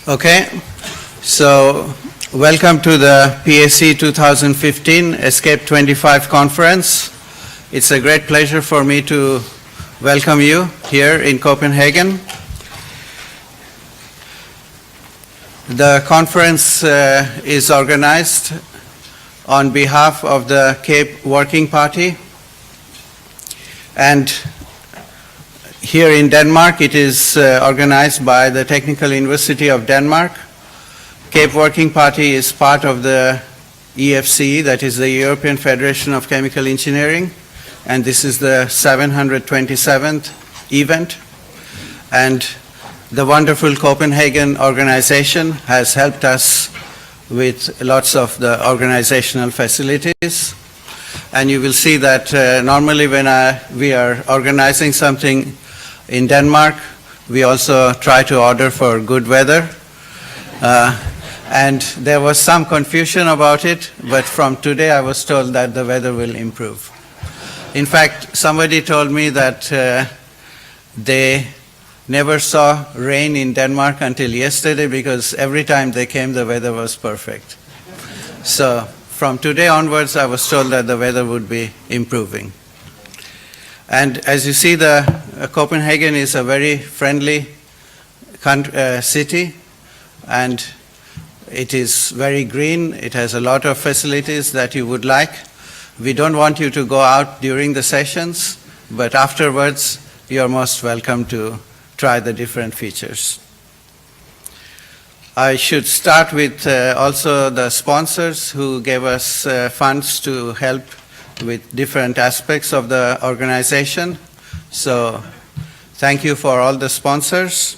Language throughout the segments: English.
Okay, so welcome to the PSE2015 ESCAPE25 conference. It's a great pleasure for me to welcome you here in Copenhagen. The conference is organized on behalf of the CAPE Working Party, and here in Denmark it is organized by the Technical University of Denmark. CAPE Working Party is part of the EFCE, that is the European Federation of Chemical Engineering, and this is the 727th event. And the wonderful Copenhagen organization has helped us with lots of the organizational facilities. And you will see that normally when we are organizing something in Denmark, we also try to order for good weather. And there was some confusion about it, but from today I was told that the weather will improve. In fact, somebody told me that they never saw rain in Denmark until yesterday, because every time they came the weather was perfect. So from today onwards I was told that the weather would be improving. And as you see, Copenhagen is a very friendly city, and it is very green. It has a lot of facilities that you would like. We don't want you to go out during the sessions, but afterwards you are most welcome to try the different features. I should start with also the sponsors who gave us funds to help with different aspects of the organization. So thank you for all the sponsors.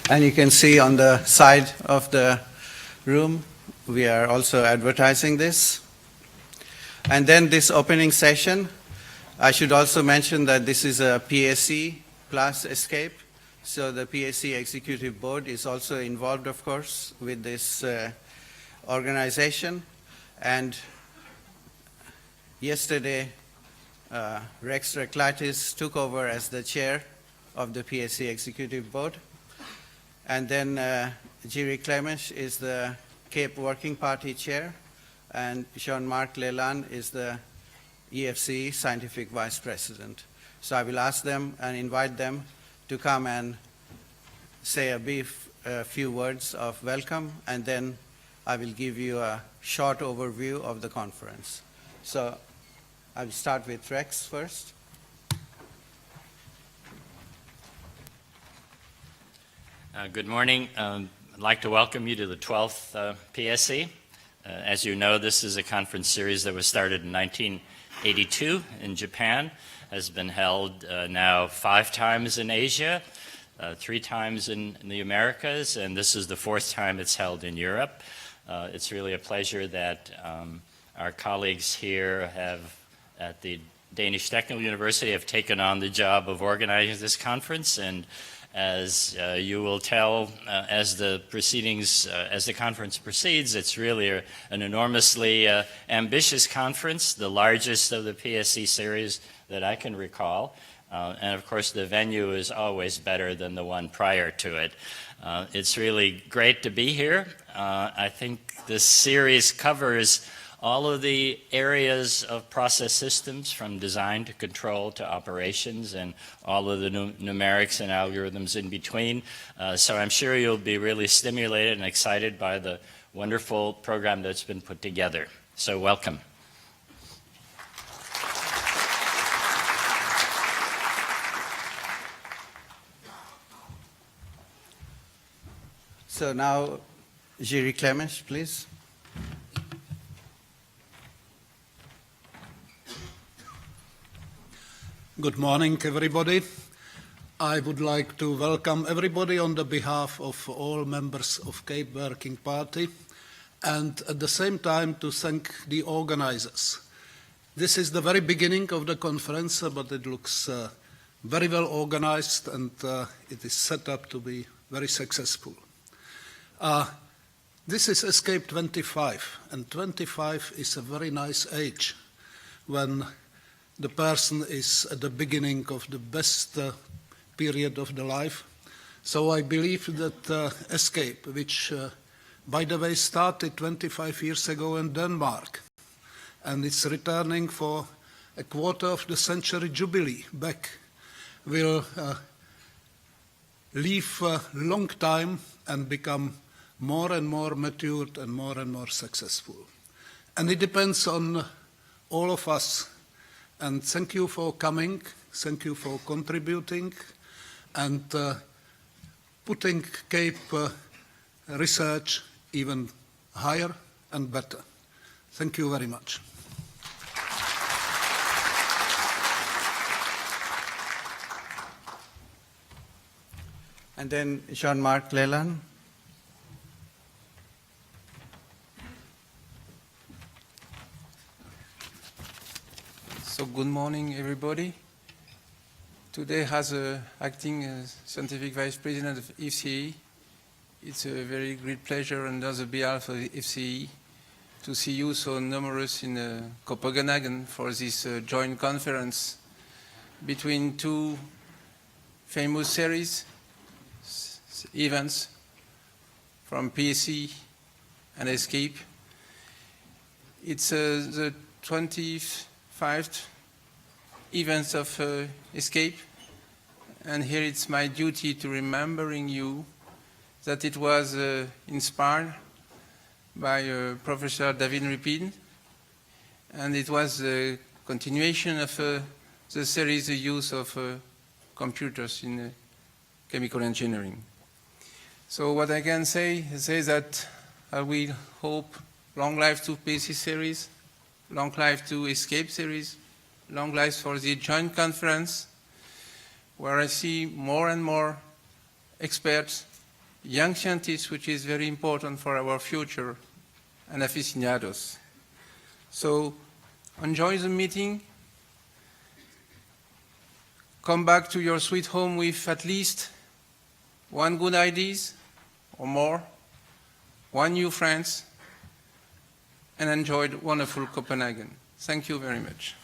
And you can see on the side of the room, we are also advertising this. And then this opening session, I should also mention that this is a PSE plus ESCAPE. So the PSE Executive Board is also involved, of course, with this organization. And yesterday, Rex Reklatis took over as the chair of the PSE Executive Board. And then Jiri Clemens is the CAPE Working Party chair, and Jean-Marc Leland is the EFCE Scientific Vice President. So I will ask them and invite them to come and say a few words of welcome, and then I will give you a short overview of the conference. So I will start with Rex first. Good morning. I'd like to welcome you to the 12th PSE. As you know, this is a conference series that was started in 1982 in Japan, has been held now 5 times in Asia, 3 times in the Americas, and this is the 4th time it's held in Europe. It's really a pleasure that our colleagues here at the Danish Technical University have taken on the job of organizing this conference, and as you will tell as the conference proceeds, it's really an enormously ambitious conference, the largest of the PSE series that I can recall. And of course the venue is always better than the one prior to it. It's really great to be here. I think this series covers all of the areas of process systems, from design to control to operations, and all of the numerics and algorithms in between. So I'm sure you'll be really stimulated and excited by the wonderful program that's been put together. So welcome. So now, Jiri Clemens, please. Good morning, everybody. I would like to welcome everybody on the behalf of all members of CAPE Working Party, and at the same time to thank the organizers. This is the very beginning of the conference, but it looks very well organized, and it is set up to be very successful. This is ESCAPE25, and 25 is a very nice age when the person is at the beginning of the best period of the life. So I believe that ESCAPE, which by the way started 25 years ago in Denmark, and it's returning for a quarter of the century jubilee back, will live a long time and become more and more matured and more successful. And it depends on all of us. And thank you for coming, thank you for contributing, and putting CAPE research even higher and better. Thank you very much. And then Jean-Marc Leland. So good morning, everybody. Today, as acting scientific vice president of FCE, it's a very great pleasure on the behalf of FCE to see you so numerous in Copenhagen for this joint conference between two famous series events from PSE and ESCAPE. It's the 25th events of ESCAPE, and here it's my duty to remembering you that it was inspired by Professor David Ripin, and it was a continuation of the series, the use of computers in chemical engineering. So what I can say is that I will hope long life to PSE series, long life to ESCAPE series, long life for the joint conference, where I see more and more experts, young scientists, which is very important for our future, and aficionados. So enjoy the meeting. Come back to your sweet home with at least one good ideas or more, one new friends, and enjoyed wonderful Copenhagen. Thank you very much.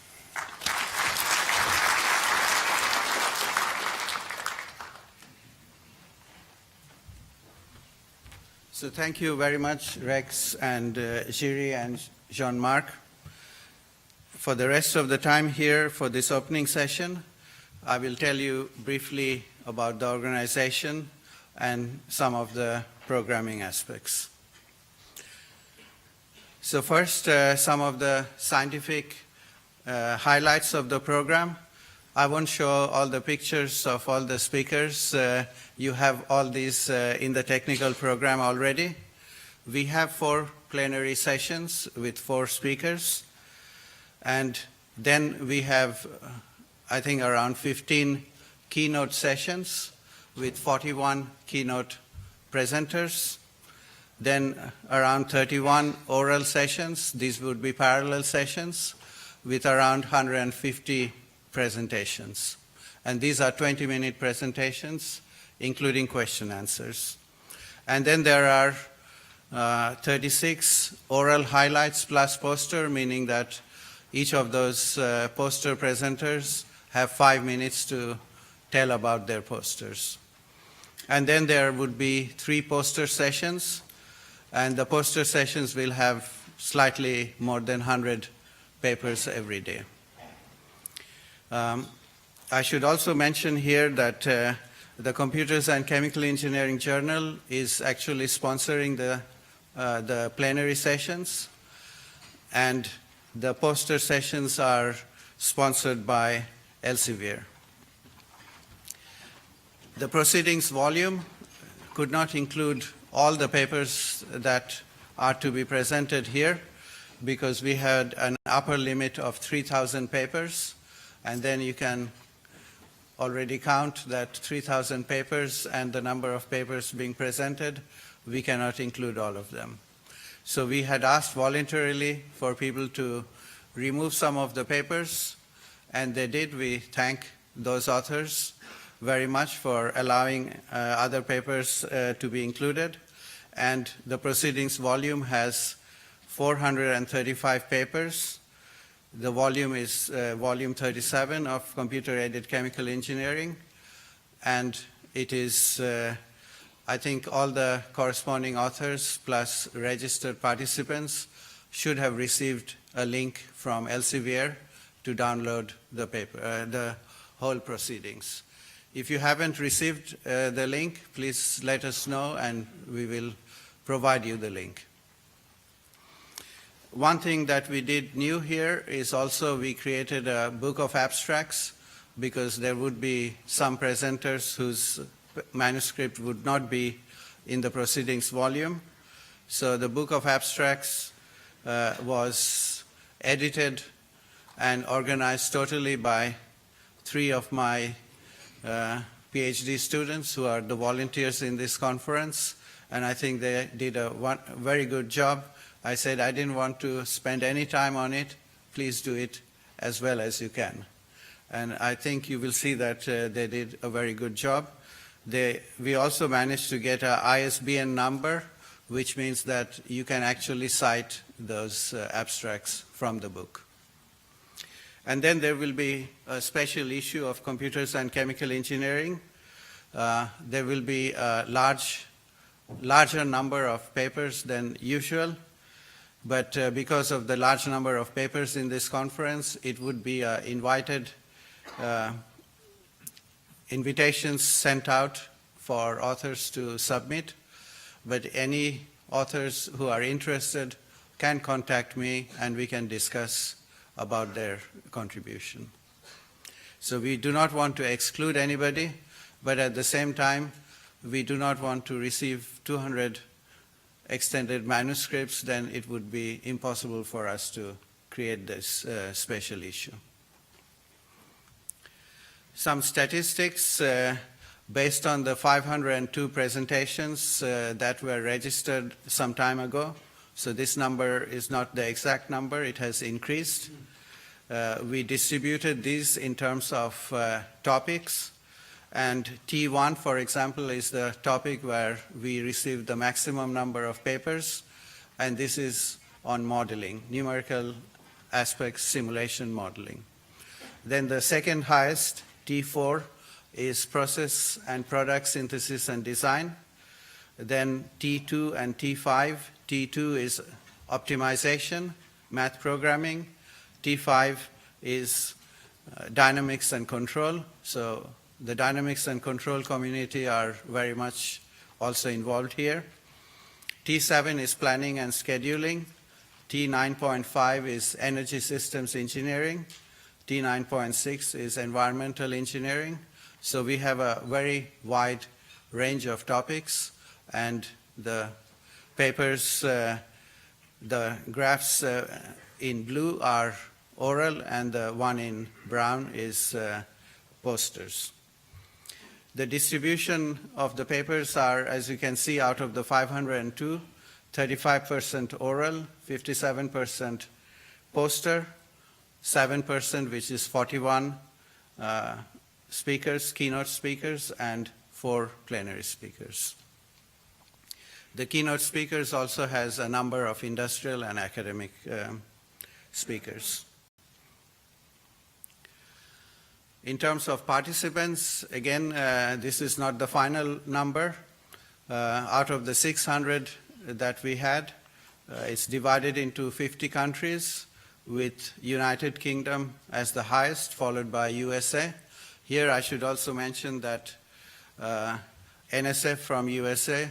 So thank you very much, Rex and Jiri and Jean-Marc. For the rest of the time here for this opening session, I will tell you briefly about the organization and some of the programming aspects. So first, some of the scientific highlights of the program. I won't show all the pictures of all the speakers. You have all these in the technical program already. We have 4 plenary sessions with 4 speakers. And then we have, I think, around 15 keynote sessions with 41 keynote presenters. Then around 31 oral sessions. These would be parallel sessions with around 150 presentations. And these are 20-minute presentations, including question answers. And then there are 36 oral highlights plus poster, meaning that each of those poster presenters have 5 minutes to tell about their posters. And then there would be 3 poster sessions, and the poster sessions will have slightly more than 100 papers every day. I should also mention here that the Computers and Chemical Engineering Journal is actually sponsoring the plenary sessions, and the poster sessions are sponsored by Elsevier. The proceedings volume could not include all the papers that are to be presented here because we had an upper limit of 3,000 papers, and then you can already count that 3,000 papers and the number of papers being presented, we cannot include all of them. So we had asked voluntarily for people to remove some of the papers, and they did. We thank those authors very much for allowing other papers to be included. And the proceedings volume has 435 papers. The volume is volume 37 of Computer-Aided Chemical Engineering, and it is, I think all the corresponding authors plus registered participants should have received a link from Elsevier to download the paper, the whole proceedings. If you haven't received the link, please let us know and we will provide you the link. One thing that we did new here is also we created a book of abstracts, because there would be some presenters whose manuscript would not be in the proceedings volume. So the book of abstracts was edited and organized totally by 3 of my PhD students who are the volunteers in this conference, and I think they did a very good job. I said I didn't want to spend any time on it. Please do it as well as you can. And I think you will see that they did a very good job. We also managed to get an ISBN number, which means that you can actually cite those abstracts from the book. And then there will be a special issue of computers and chemical engineering. There will be a larger number of papers than usual, but because of the large number of papers in this conference, it would be invited invitations sent out for authors to submit, but any authors who are interested can contact me and we can discuss about their contribution. So we do not want to exclude anybody, but at the same time, we do not want to receive 200 extended manuscripts, then it would be impossible for us to create this special issue. Some statistics based on the 502 presentations that were registered some time ago. So this number is not the exact number, it has increased. We distributed these in terms of topics, and T1, for example, is the topic where we received the maximum number of papers, and this is on modeling, numerical aspects simulation modeling. Then the second highest, T4, is process and product synthesis and design. Then T2 and T5. T2 is optimization, math programming. T5 is dynamics and control. So the dynamics and control community are very much also involved here. T7 is planning and scheduling. T9.5 is energy systems engineering. T9.6 is environmental engineering. So we have a very wide range of topics, and the papers, the graphs in blue are oral, and the one in brown is posters. The distribution of the papers are, as you can see, out of the 502, 35% oral, 57% poster, 7%, which is 41 speakers, keynote speakers, and 4 plenary speakers. The keynote speakers also has a number of industrial and academic speakers. In terms of participants, again, this is not the final number. Out of the 600 that we had, it's divided into 50 countries, with United Kingdom as the highest, followed by USA. Here I should also mention that NSF from USA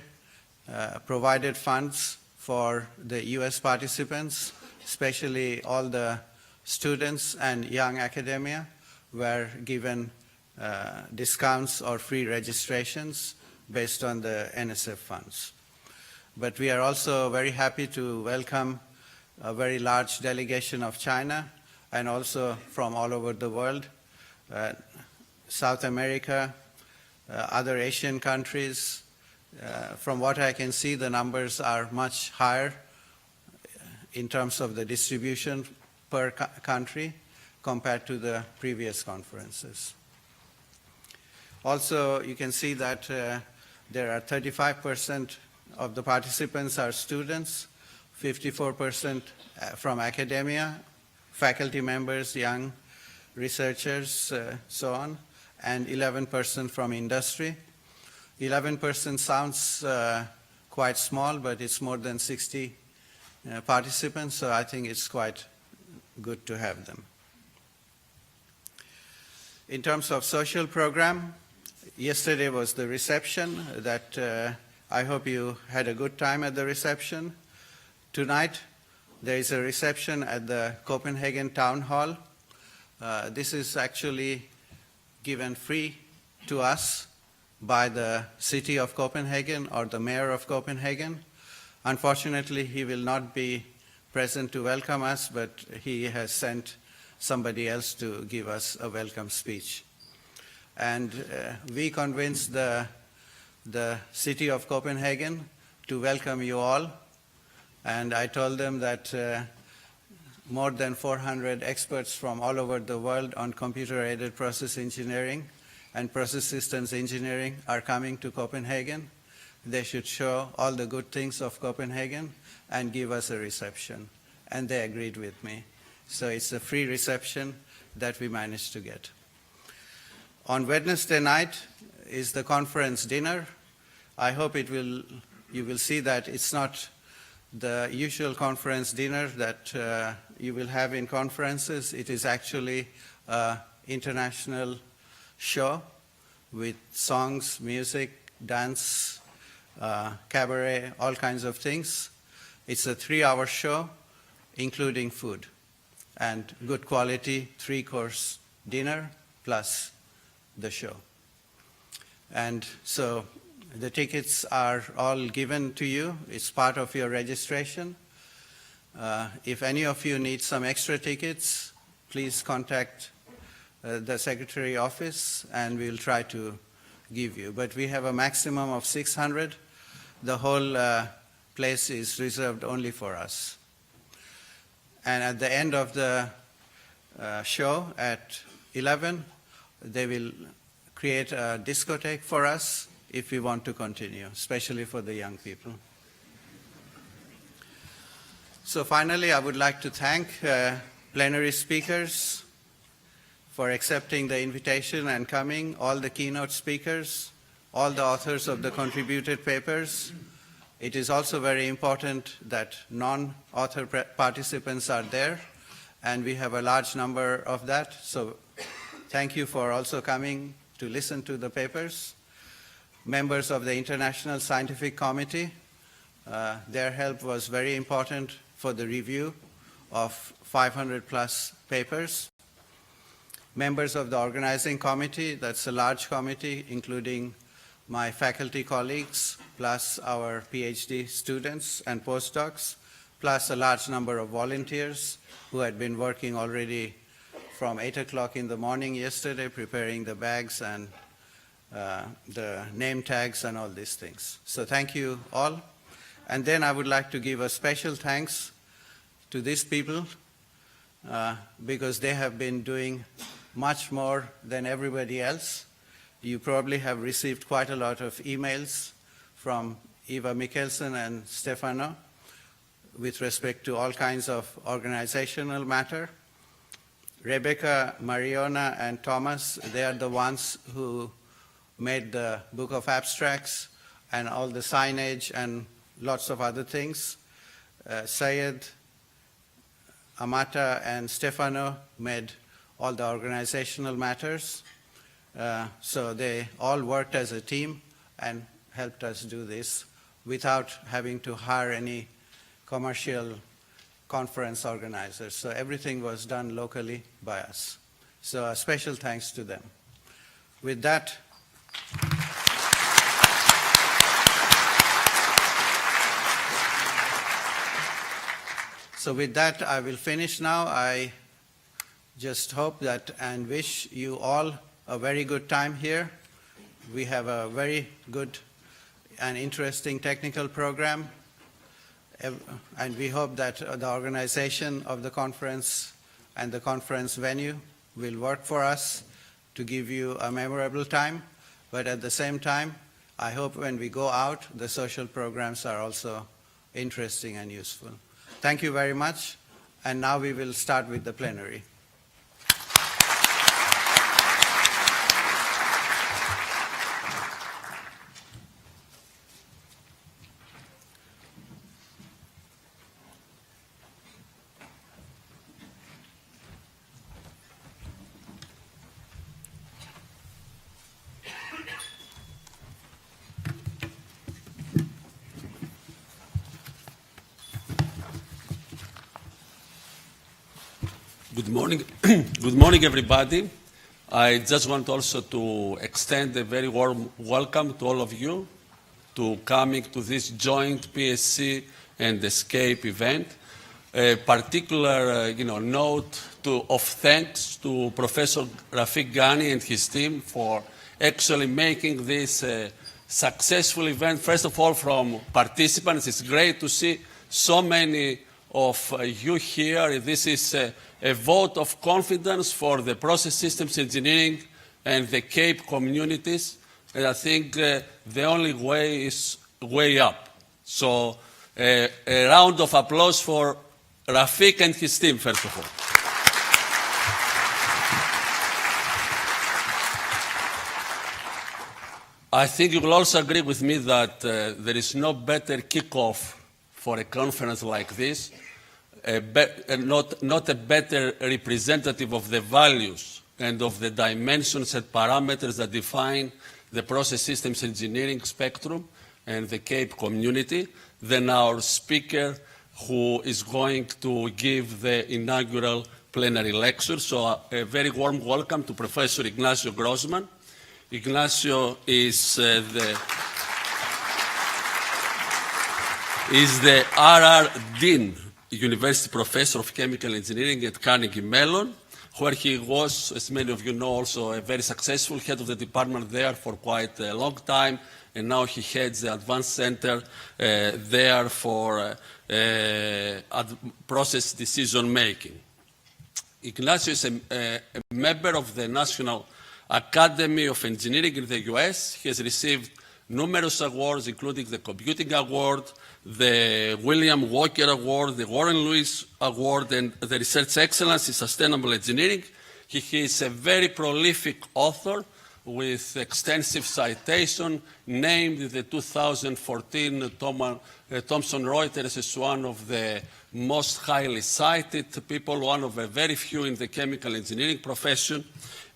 provided funds for the US participants, especially all the students and young academia were given discounts or free registrations based on the NSF funds. But we are also very happy to welcome a very large delegation of China and also from all over the world, South America, other Asian countries. From what I can see, the numbers are much higher in terms of the distribution per country compared to the previous conferences. Also, you can see that there are 35% of the participants are students, 54% from academia, faculty members, young researchers, so on, and 11% from industry. 11% sounds quite small, but it's more than 60 participants, so I think it's quite good to have them. In terms of social program, yesterday was the reception that I hope you had a good time at the reception. Tonight, there is a reception at the Copenhagen Town Hall. This is actually given free to us by the city of Copenhagen or the mayor of Copenhagen. Unfortunately, he will not be present to welcome us, but he has sent somebody else to give us a welcome speech. And we convinced the city of Copenhagen to welcome you all. And I told them that more than 400 experts from all over the world on computer-aided process engineering and process systems engineering are coming to Copenhagen. They should show all the good things of Copenhagen and give us a reception. And they agreed with me. So it's a free reception that we managed to get. On Wednesday night is the conference dinner. I hope you will see that it's not the usual conference dinner that you will have in conferences. It is actually an international show with songs, music, dance, cabaret, all kinds of things. It's a 3-hour show, including food, and good quality 3-course dinner plus the show. And so the tickets are all given to you. It's part of your registration. If any of you need some extra tickets, please contact the secretary office and we'll try to give you. But we have a maximum of 600. The whole place is reserved only for us. And at the end of the show at 11, they will create a discotheque for us if we want to continue, especially for the young people. So finally, I would like to thank plenary speakers for accepting the invitation and coming, all the keynote speakers, all the authors of the contributed papers. It is also very important that non-author participants are there, and we have a large number of that. So thank you for also coming to listen to the papers. Members of the International Scientific Committee, their help was very important for the review of 500 plus papers. Members of the organizing committee, that's a large committee, including my faculty colleagues, plus our PhD students and postdocs, plus a large number of volunteers who had been working already from 8 o'clock in the morning yesterday, preparing the bags and the name tags and all these things. So thank you all. And then I would like to give a special thanks to these people because they have been doing much more than everybody else. You probably have received quite a lot of emails from Eva Mikkelsen and Stefano with respect to all kinds of organizational matter. Rebecca, Mariona, and Thomas, they are the ones who made the Book of Abstracts and all the signage and lots of other things. Syed, Amata, and Stefano made all the organizational matters. So they all worked as a team and helped us do this without having to hire any commercial conference organizers. So everything was done locally by us. So a special thanks to them. With that, I will finish now. I just hope that and wish you all a very good time here. We have a very good and interesting technical program, and we hope that the organization of the conference and the conference venue will work for us to give you a memorable time. But at the same time, I hope when we go out, the social programs are also interesting and useful. Thank you very much. And now we will start with the plenary. Good morning. Good morning, everybody. I just want also to extend a very warm welcome to all of you to coming to this joint PSC and ESCAPE event. A particular note of thanks to Professor Rafik Ghani and his team for actually making this successful event. First of all, from participants, it's great to see so many of you here. This is a vote of confidence for the process systems engineering and the CAPE communities. And I think the only way is way up. So a round of applause for Rafik and his team, first of all. I think you will also agree with me that there is no better kickoff for a conference like this, not a better representative of the values and of the dimensions and parameters that define the process systems engineering spectrum and the CAPE community than our speaker who is going to give the inaugural plenary lecture. So a very warm welcome to Professor Ignacio Grossmann. Ignacio is the R.R. Dean, University Professor of Chemical Engineering at Carnegie Mellon, where he was, as many of you know, also a very successful head of the department there for quite a long time, and now he heads the Advanced Center there for process decision making. Ignacio is a member of the National Academy of Engineering in the US. He has received numerous awards, including the Computing Award, the William Walker Award, the Warren Lewis Award, and the Research Excellence in Sustainable Engineering. He is a very prolific author with extensive citation, named in the 2014 Thomson Reuters as one of the most highly cited people, one of a very few in the chemical engineering profession.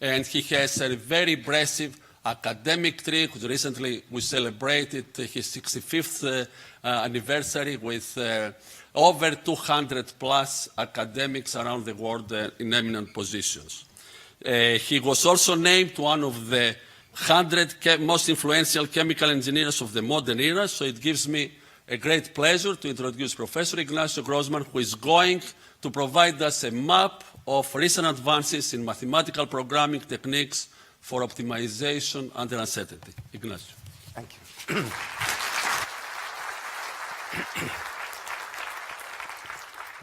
And he has a very impressive academic tree. Recently, we celebrated his 65th anniversary with over 200 plus academics around the world in eminent positions. He was also named one of the 100 most influential chemical engineers of the modern era, so it gives me a great pleasure to introduce Professor Ignacio Grossmann, who is going to provide us a map of recent advances in mathematical programming techniques for optimization under uncertainty. Ignacio. Thank you.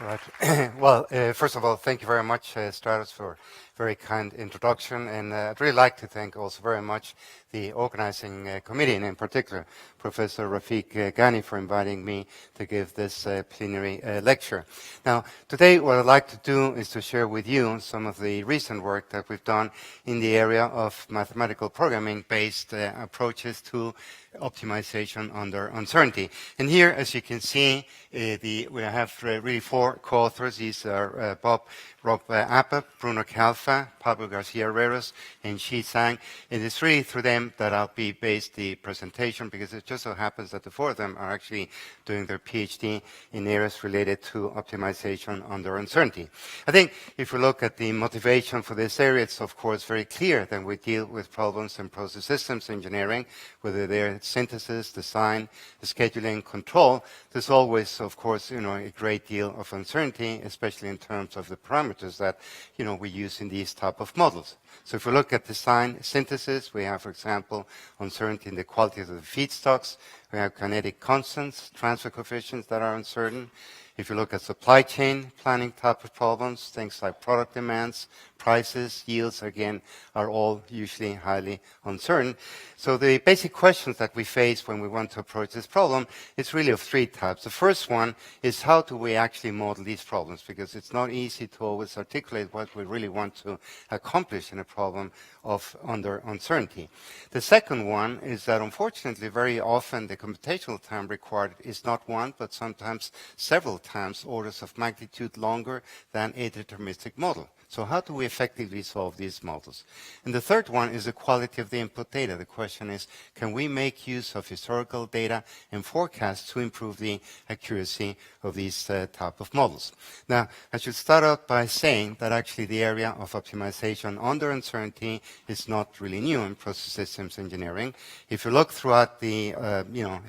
Right. Well, first of all, thank you very much, Stratos, for a very kind introduction. And I'd really like to thank also very much the organizing committee, and in particular, Professor Rafik Ghani, for inviting me to give this plenary lecture. Now, today what I'd like to do is to share with you some of the recent work that we've done in the area of mathematical programming-based approaches to optimization under uncertainty. And here, as you can see, we have really four co-authors. These are Rob Appa, Bruno Calfa, Pablo Garcia-Herreros, and Xi Zhang. And it's really through them that I'll be based the presentation, because it just so happens that the four of them are actually doing their PhD in areas related to optimization under uncertainty. I think if we look at the motivation for this area, it's of course very clear that we deal with problems in process systems engineering, whether they're synthesis, design, scheduling, control. There's always, of course, a great deal of uncertainty, especially in terms of the parameters that, we use in these type of models. So if we look at design synthesis, we have, for example, uncertainty in the quality of the feedstocks. We have kinetic constants, transfer coefficients that are uncertain. If you look at supply chain planning type of problems, things like product demands, prices, yields, again, are all usually highly uncertain. So the basic questions that we face when we want to approach this problem is really of three types. The first one is, how do we actually model these problems? Because it's not easy to always articulate what we really want to accomplish in a problem under uncertainty. The second one is that, unfortunately, very often the computational time required is not one, but sometimes several times orders of magnitude longer than a deterministic model. So how do we effectively solve these models? And the third one is the quality of the input data. The question is, can we make use of historical data and forecasts to improve the accuracy of these type of models? Now, I should start out by saying that actually the area of optimization under uncertainty is not really new in process systems engineering. If you look throughout the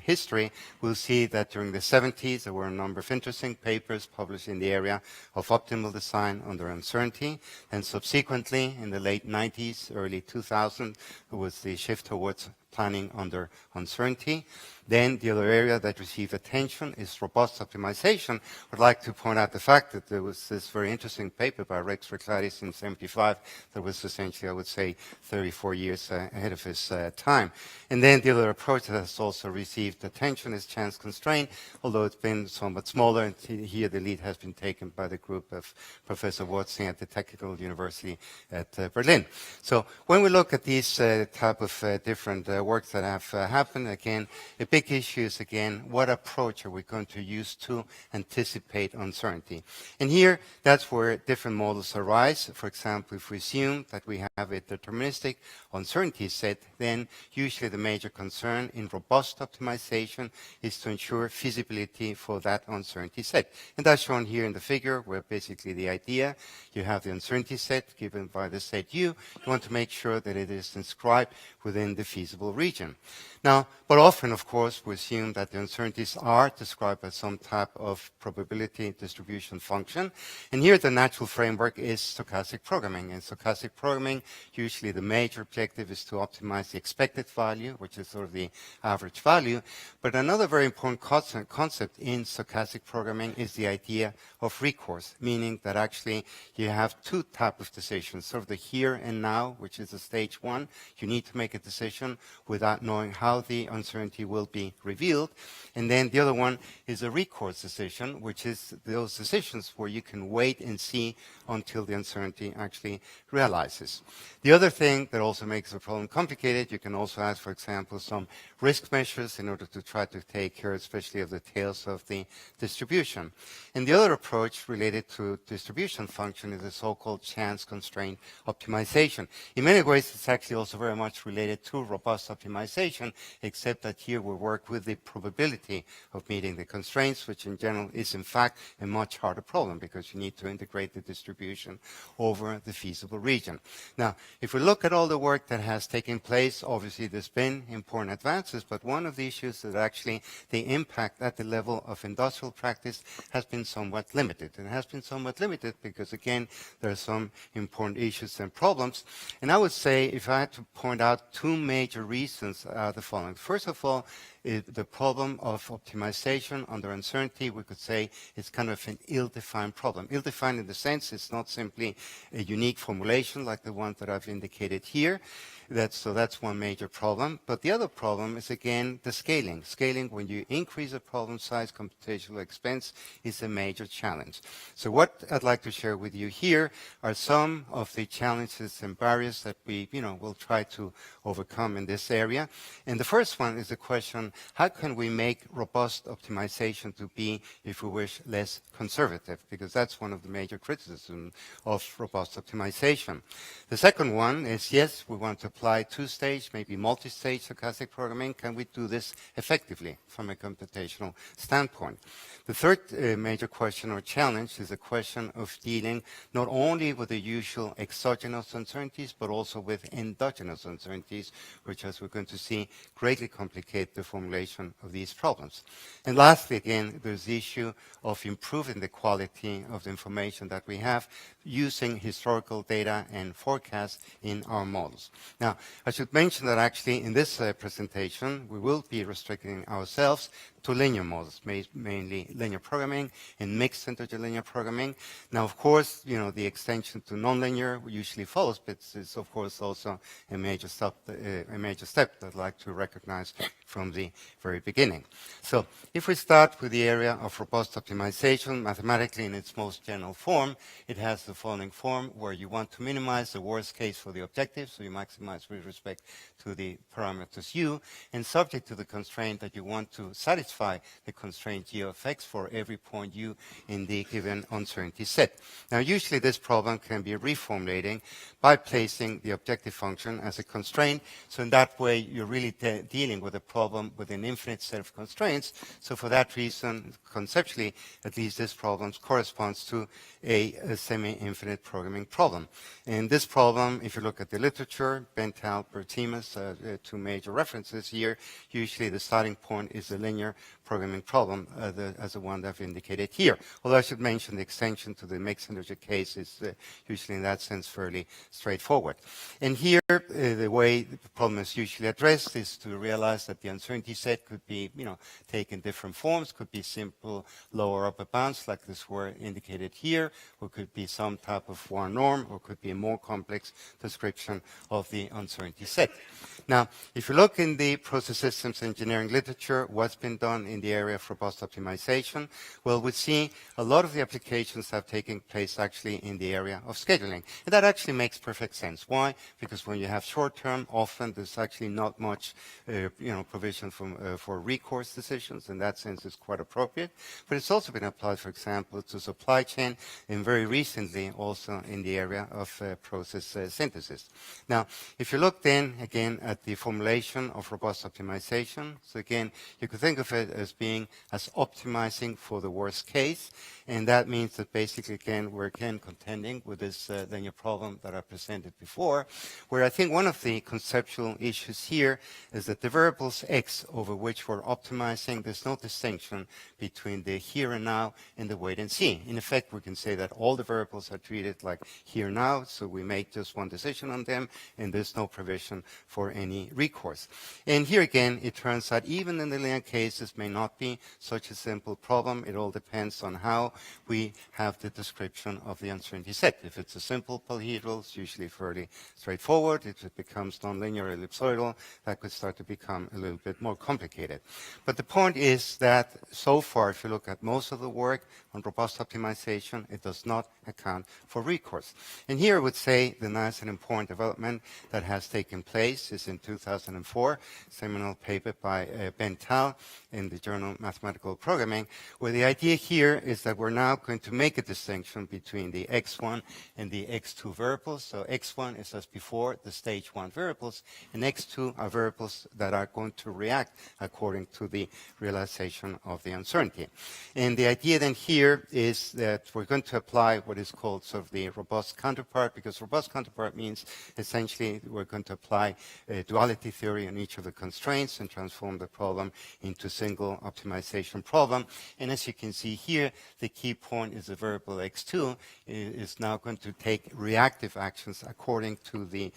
history, we'll see that during the 70s there were a number of interesting papers published in the area of optimal design under uncertainty. And subsequently, in the late 90s, early 2000, there was the shift towards planning under uncertainty. Then the other area that received attention is robust optimization. I'd like to point out the fact that there was this very interesting paper by Rex Recladis in 75 that was essentially, I would say, 34 years ahead of his time. And then the other approach that has also received attention is chance constraint, although it's been somewhat smaller. And here the lead has been taken by the group of Professor Watson at the Technical University at Berlin. So when we look at these type of different works that have happened, again, a big issue is, again, what approach are we going to use to anticipate uncertainty? And here, that's where different models arise. For example, if we assume that we have a deterministic uncertainty set, then usually the major concern in robust optimization is to ensure feasibility for that uncertainty set. And that's shown here in the figure, where basically the idea, you have the uncertainty set given by the set U. You want to make sure that it is inscribed within the feasible region. Now, but often, of course, we assume that the uncertainties are described as some type of probability distribution function. And here the natural framework is stochastic programming. In stochastic programming, usually the major objective is to optimize the expected value, which is sort of the average value. But another very important concept in stochastic programming is the idea of recourse, meaning that actually you have two types of decisions, sort of the here and now, which is the stage one. You need to make a decision without knowing how the uncertainty will be revealed. And then the other one is a recourse decision, which is those decisions where you can wait and see until the uncertainty actually realizes. The other thing that also makes the problem complicated, you can also add, for example, some risk measures in order to try to take care especially of the tails of the distribution. And the other approach related to distribution function is the so-called chance constraint optimization. In many ways, it's actually also very much related to robust optimization, except that here we work with the probability of meeting the constraints, which in general is in fact a much harder problem because you need to integrate the distribution over the feasible region. Now, if we look at all the work that has taken place, obviously there's been important advances, but one of the issues that actually the impact at the level of industrial practice has been somewhat limited. And it has been somewhat limited because, again, there are some important issues and problems. And I would say, if I had to point out two major reasons, the following. First of all, the problem of optimization under uncertainty, we could say, is kind of an ill-defined problem. Ill-defined in the sense it's not simply a unique formulation like the one that I've indicated here. So that's one major problem. But the other problem is, again, the scaling. Scaling, when you increase the problem size, computational expense is a major challenge. So what I'd like to share with you here are some of the challenges and barriers that we, will try to overcome in this area. And the first one is the question, how can we make robust optimization to be, if we wish, less conservative? Because that's one of the major criticisms of robust optimization. The second one is, yes, we want to apply two-stage, maybe multi-stage stochastic programming. Can we do this effectively from a computational standpoint? The third major question or challenge is a question of dealing not only with the usual exogenous uncertainties, but also with endogenous uncertainties, which, as we're going to see, greatly complicate the formulation of these problems. And lastly, again, there's the issue of improving the quality of the information that we have using historical data and forecasts in our models. Now, I should mention that actually in this presentation, we will be restricting ourselves to linear models, mainly linear programming and mixed interlinear programming. Now, of course, the extension to nonlinear usually follows, but it's of course also a major step that I'd like to recognize from the very beginning. So if we start with the area of robust optimization, mathematically in its most general form, it has the following form where you want to minimize the worst case for the objective, so you maximize with respect to the parameters u, and subject to the constraint that you want to satisfy the constraint g of x for every point u in the given uncertainty set. Now, usually this problem can be reformulating by placing the objective function as a constraint, so in that way you're really dealing with a problem with an infinite set of constraints. So for that reason, conceptually, at least this problem corresponds to a semi-infinite programming problem. And this problem, if you look at the literature, Bental, Bertimus, two major references here, usually the starting point is a linear programming problem as the one that I've indicated here. Although I should mention the extension to the mixed integer case is usually in that sense fairly straightforward. And here, the way the problem is usually addressed is to realize that the uncertainty set could be, taken different forms, could be simple lower upper bounds like this were indicated here, or could be some type of Warren norm, or could be a more complex description of the uncertainty set. Now, if you look in the process systems engineering literature, what's been done in the area of robust optimization, well, we see a lot of the applications have taken place actually in the area of scheduling. And that actually makes perfect sense. Why? Because when you have short term, often there's actually not much, provision for recourse decisions. In that sense, it's quite appropriate. But it's also been applied, for example, to supply chain, and very recently also in the area of process synthesis. Now, if you look then again at the formulation of robust optimization, so again, you could think of it as being as optimizing for the worst case, and that means that basically again we're again contending with this linear problem that I presented before, where I think one of the conceptual issues here is that the variables x over which we're optimizing, there's no distinction between the here and now and the wait and see. In effect, we can say that all the variables are treated like here now, so we make just one decision on them, and there's no provision for any recourse. And here again, it turns out even in the linear case, this may not be such a simple problem. It all depends on how we have the description of the uncertainty set. If it's a simple polyhedral, it's usually fairly straightforward. If it becomes nonlinear ellipsoidal, that could start to become a little bit more complicated. But the point is that so far, if you look at most of the work on robust optimization, it does not account for recourse. And here I would say the nice and important development that has taken place is in 2004, seminal paper by Bental in the journal Mathematical Programming, where the idea here is that we're now going to make a distinction between the x1 and the x2 variables. So x1 is as before the stage 1 variables, and x2 are variables that are going to react according to the realization of the uncertainty. And the idea then here is that we're going to apply what is called sort of the robust counterpart, because robust counterpart means essentially we're going to apply duality theory on each of the constraints and transform the problem into a single optimization problem. And as you can see here, the key point is the variable x2 is now going to take reactive actions according to the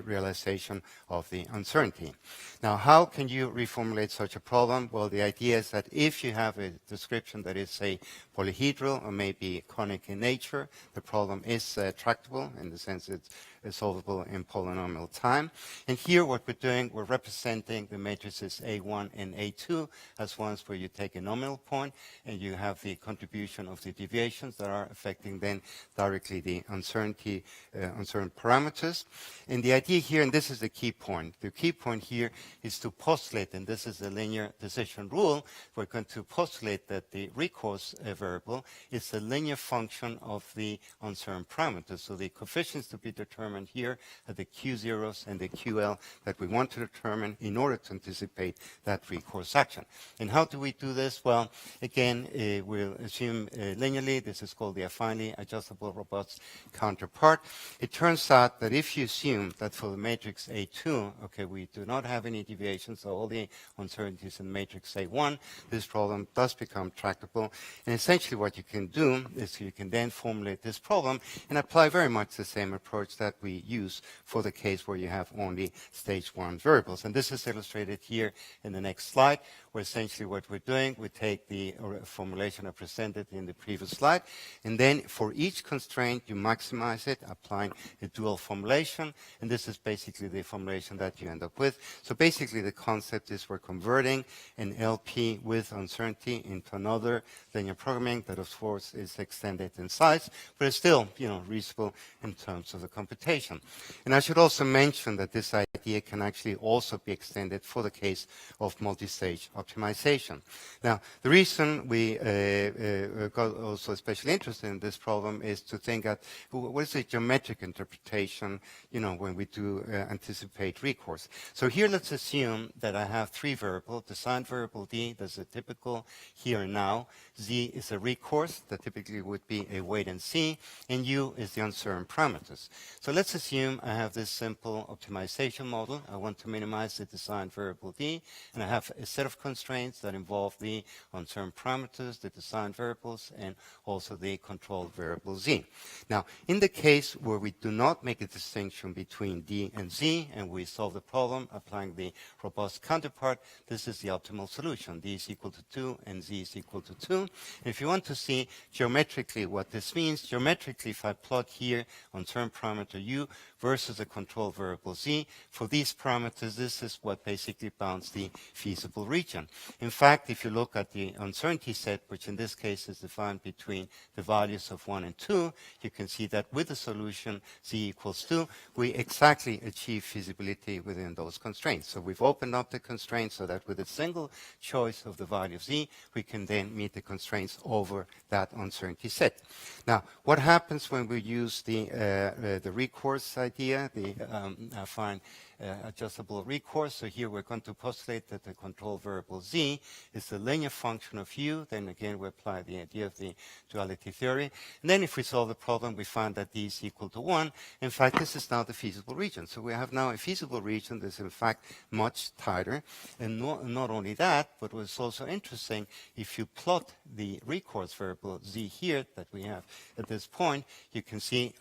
realization of the uncertainty. Now, how can you reformulate such a problem? Well, the idea is that if you have a description that is, say, polyhedral or maybe conic in nature, the problem is tractable in the sense it's solvable in polynomial time. And here what we're doing, we're representing the matrices A1 and A2 as ones where you take a nominal point and you have the contribution of the deviations that are affecting then directly the uncertainty, uncertain parameters. And the idea here, and this is the key point here is to postulate, and this is a linear decision rule, we're going to postulate that the recourse variable is a linear function of the uncertain parameters. So the coefficients to be determined here are the Q0s and the QL that we want to determine in order to anticipate that recourse action. And how do we do this? Well, again, we'll assume linearly. This is called the affinely adjustable robust counterpart. It turns out that if you assume that for the matrix A2, okay, we do not have any deviations, so all the uncertainties in matrix A1, this problem does become tractable. And essentially what you can do is you can then formulate this problem and apply very much the same approach that we use for the case where you have only stage 1 variables. And this is illustrated here in the next slide, where essentially what we're doing, we take the formulation I presented in the previous slide, and then for each constraint, you maximize it, applying a dual formulation, and this is basically the formulation that you end up with. So basically the concept is we're converting an LP with uncertainty into another linear programming that of course is extended in size, but it's still, reasonable in terms of the computation. And I should also mention that this idea can actually also be extended for the case of multi-stage optimization. Now, the reason we got also especially interested in this problem is to think at what is the geometric interpretation, when we do anticipate recourse. So here let's assume that I have 3 variables, design variable D, that's a typical here and now, Z is a recourse, that typically would be a wait and see, and U is the uncertain parameters. So let's assume I have this simple optimization model. I want to minimize the design variable D, and I have a set of constraints that involve the uncertain parameters, the design variables, and also the control variable Z. Now, in the case where we do not make a distinction between D and Z, and we solve the problem applying the robust counterpart, this is the optimal solution. D is equal to 2 and Z is equal to 2. And if you want to see geometrically what this means, geometrically if I plot here uncertain parameter U versus the control variable Z, for these parameters this is what basically bounds the feasible region. In fact, if you look at the uncertainty set, which in this case is defined between the values of 1 and 2, you can see that with the solution Z equals 2, we exactly achieve feasibility within those constraints. So we've opened up the constraints so that with a single choice of the value of Z, we can then meet the constraints over that uncertainty set. Now, what happens when we use the recourse idea, the fine adjustable recourse? So here we're going to postulate that the control variable Z is the linear function of U. Then again, we apply the idea of the duality theory. And then if we solve the problem, we find that D is equal to 1. In fact, this is now the feasible region. So we have now a feasible region that's in fact much tighter. And not only that, but what's also interesting, if you plot the recourse variable Z here that we have at this point, you can see,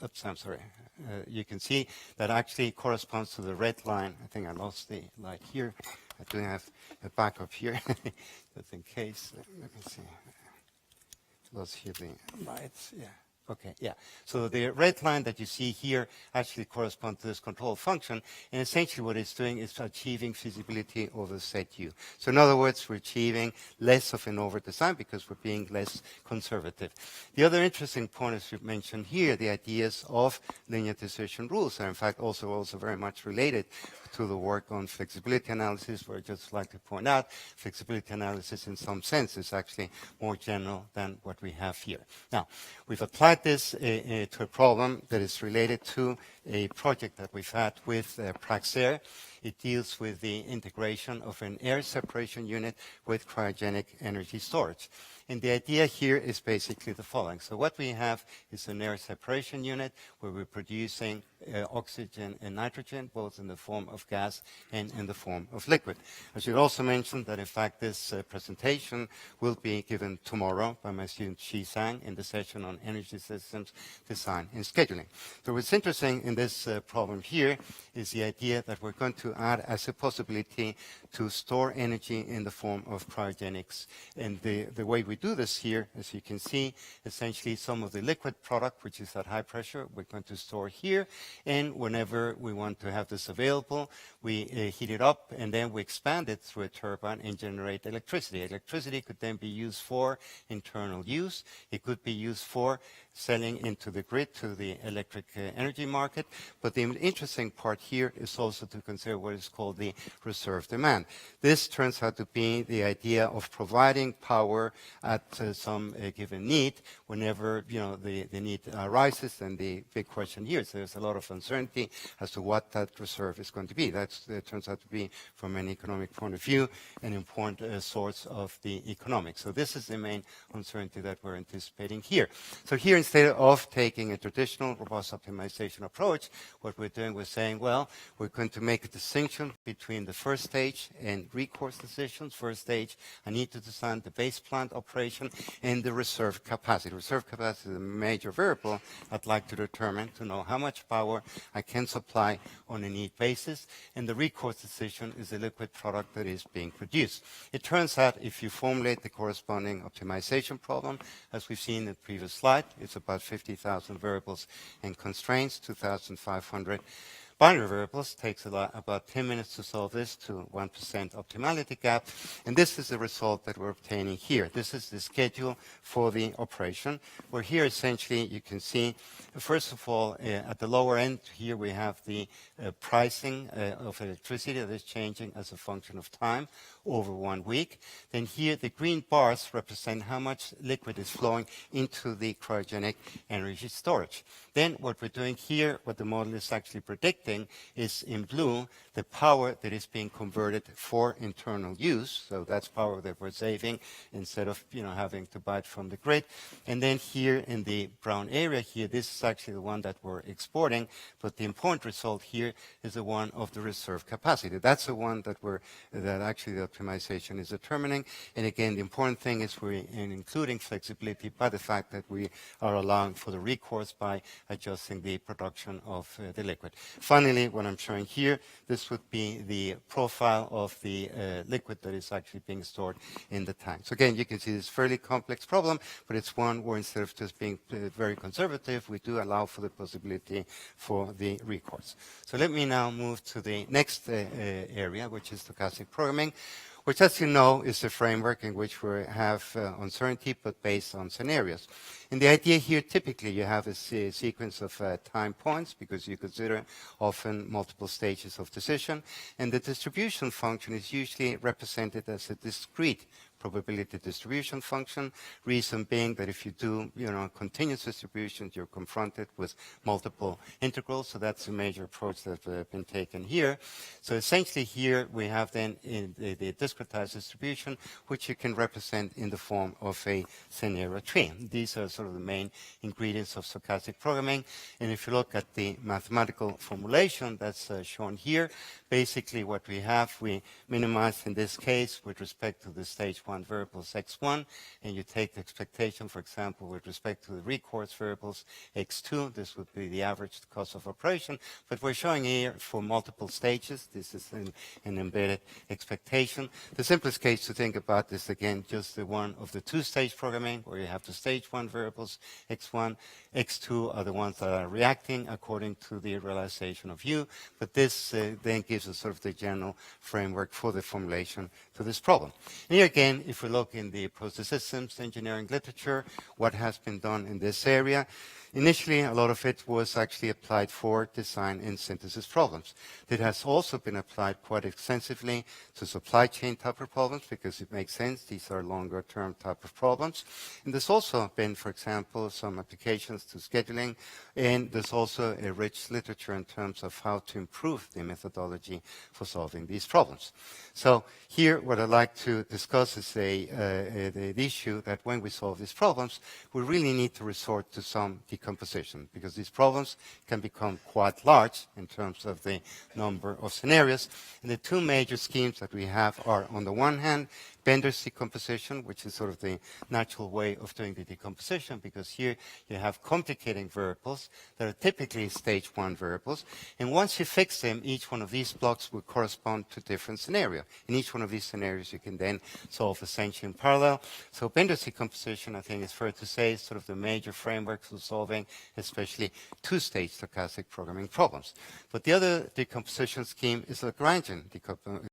you can see that actually corresponds to the red line. I think I lost the light here. I do have a backup here, just in case. Let me see. Lost here the lights. Yeah. Okay, yeah. So the red line that you see here actually corresponds to this control function, and essentially what it's doing is achieving feasibility over set U. So in other words, we're achieving less of an over-design because we're being less conservative. The other interesting point, as you mentioned here, the ideas of linear decision rules are in fact also very much related to the work on flexibility analysis, where I'd just like to point out flexibility analysis in some sense is actually more general than what we have here. Now, we've applied this to a problem that is related to a project that we've had with Praxair. It deals with the integration of an air separation unit with cryogenic energy storage. And the idea here is basically the following. So what we have is an air separation unit where we're producing oxygen and nitrogen, both in the form of gas and in the form of liquid. I should also mention that, in fact, this presentation will be given tomorrow by my student Shi Sang in the session on energy systems design and scheduling. So what's interesting in this problem here is the idea that we're going to add as a possibility to store energy in the form of cryogenics. And the way we do this here, as you can see, essentially some of the liquid product, which is at high pressure, we're going to store here. And whenever we want to have this available, we heat it up and then we expand it through a turbine and generate electricity. Electricity could then be used for internal use. It could be used for selling into the grid to the electric energy market. But the interesting part here is also to consider what is called the reserve demand. This turns out to be the idea of providing power at some given need whenever the need arises. And the big question here is there's a lot of uncertainty as to what that reserve is going to be. That turns out to be, from an economic point of view, an important source of the economics. So this is the main uncertainty that we're anticipating here. So here, instead of taking a traditional robust optimization approach, what we're doing, we're saying, well, we're going to make a distinction between the first stage and recourse decisions. First stage, I need to design the base plant operation and the reserve capacity. Reserve capacity is a major variable I'd like to determine to know how much power I can supply on a need basis, and the recourse decision is the liquid product that is being produced. It turns out if you formulate the corresponding optimization problem, as we've seen in the previous slide, it's about 50,000 variables and constraints, 2,500 binary variables. Takes about 10 minutes to solve this to 1% optimality gap. And this is the result that we're obtaining here. This is the schedule for the operation, where here essentially you can see, first of all, at the lower end, here we have the pricing of electricity that is changing as a function of time over 1 week. Then here the green bars represent how much liquid is flowing into the cryogenic energy storage. Then what we're doing here, what the model is actually predicting, is in blue the power that is being converted for internal use. So that's power that we're saving instead of having to buy it from the grid. And then here in the brown area here, this is actually the one that we're exporting. But the important result here is the one of the reserve capacity. That's the one that actually the optimization is determining. And again, the important thing is we're including flexibility by the fact that we are allowing for the recourse by adjusting the production of the liquid. Finally, what I'm showing here, this would be the profile of the liquid that is actually being stored in the tank. So again, you can see this fairly complex problem, but it's one where instead of just being very conservative, we do allow for the possibility for the recourse. So let me now move to the next area, which is stochastic programming, which, as you know, is the framework in which we have uncertainty, but based on scenarios. And the idea here, typically, you have a sequence of time points, because you consider often multiple stages of decision, and the distribution function is usually represented as a discrete probability distribution function. Reason being that if you do, continuous distributions, you're confronted with multiple integrals. So that's a major approach that's been taken here. So essentially here we have then in the discretized distribution, which you can represent in the form of a scenario tree. These are sort of the main ingredients of stochastic programming. And if you look at the mathematical formulation that's shown here, basically what we have, we minimize in this case with respect to the stage 1 variables x1, and you take the expectation, for example, with respect to the recourse variables x2. This would be the average cost of operation, but we're showing here for multiple stages. This is an embedded expectation. The simplest case to think about is, again, just the one of the two-stage programming, where you have the stage 1 variables x1, x2 are the ones that are reacting according to the realization of u, but this then gives us sort of the general framework for the formulation to this problem. And here again, if we look in the process systems engineering literature, what has been done in this area, initially a lot of it was actually applied for design and synthesis problems. It has also been applied quite extensively to supply chain type of problems, because it makes sense. These are longer term type of problems. And there's also been, for example, some applications to scheduling, and there's also a rich literature in terms of how to improve the methodology for solving these problems. So here what I'd like to discuss is the issue that when we solve these problems, we really need to resort to some decomposition, because these problems can become quite large in terms of the number of scenarios. And the two major schemes that we have are, on the one hand, Bender's decomposition, which is sort of the natural way of doing the decomposition, because here you have complicating variables that are typically stage 1 variables. And once you fix them, each one of these blocks will correspond to different scenarios. In each one of these scenarios, you can then solve essentially in parallel. So Bender's decomposition, I think it's fair to say, is sort of the major framework for solving especially two-stage stochastic programming problems. But the other decomposition scheme is the Lagrangian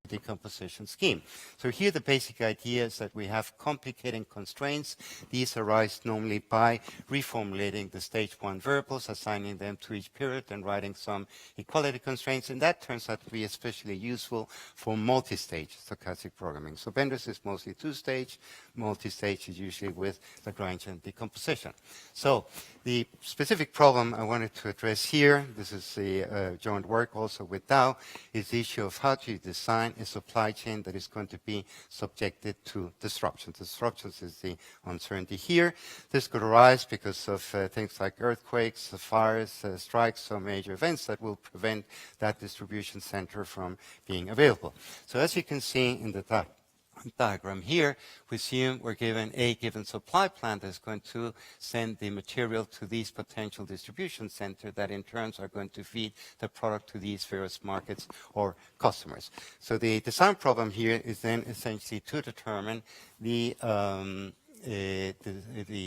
decomposition scheme. So here the basic idea is that we have complicating constraints. These arise normally by reformulating the stage 1 variables, assigning them to each period, and writing some equality constraints. And that turns out to be especially useful for multi-stage stochastic programming. So Bender's is mostly two-stage. Multi-stage is usually with Lagrangian decomposition. So the specific problem I wanted to address here, this is the joint work also with Dow, is the issue of how to design a supply chain that is going to be subjected to disruptions. Disruptions is the uncertainty here. This could arise because of things like earthquakes, fires, strikes, so major events that will prevent that distribution center from being available. So as you can see in the diagram here, we assume we're given a given supply plant that's going to send the material to these potential distribution centers that in turn are going to feed the product to these various markets or customers. So the design problem here is then essentially to determine the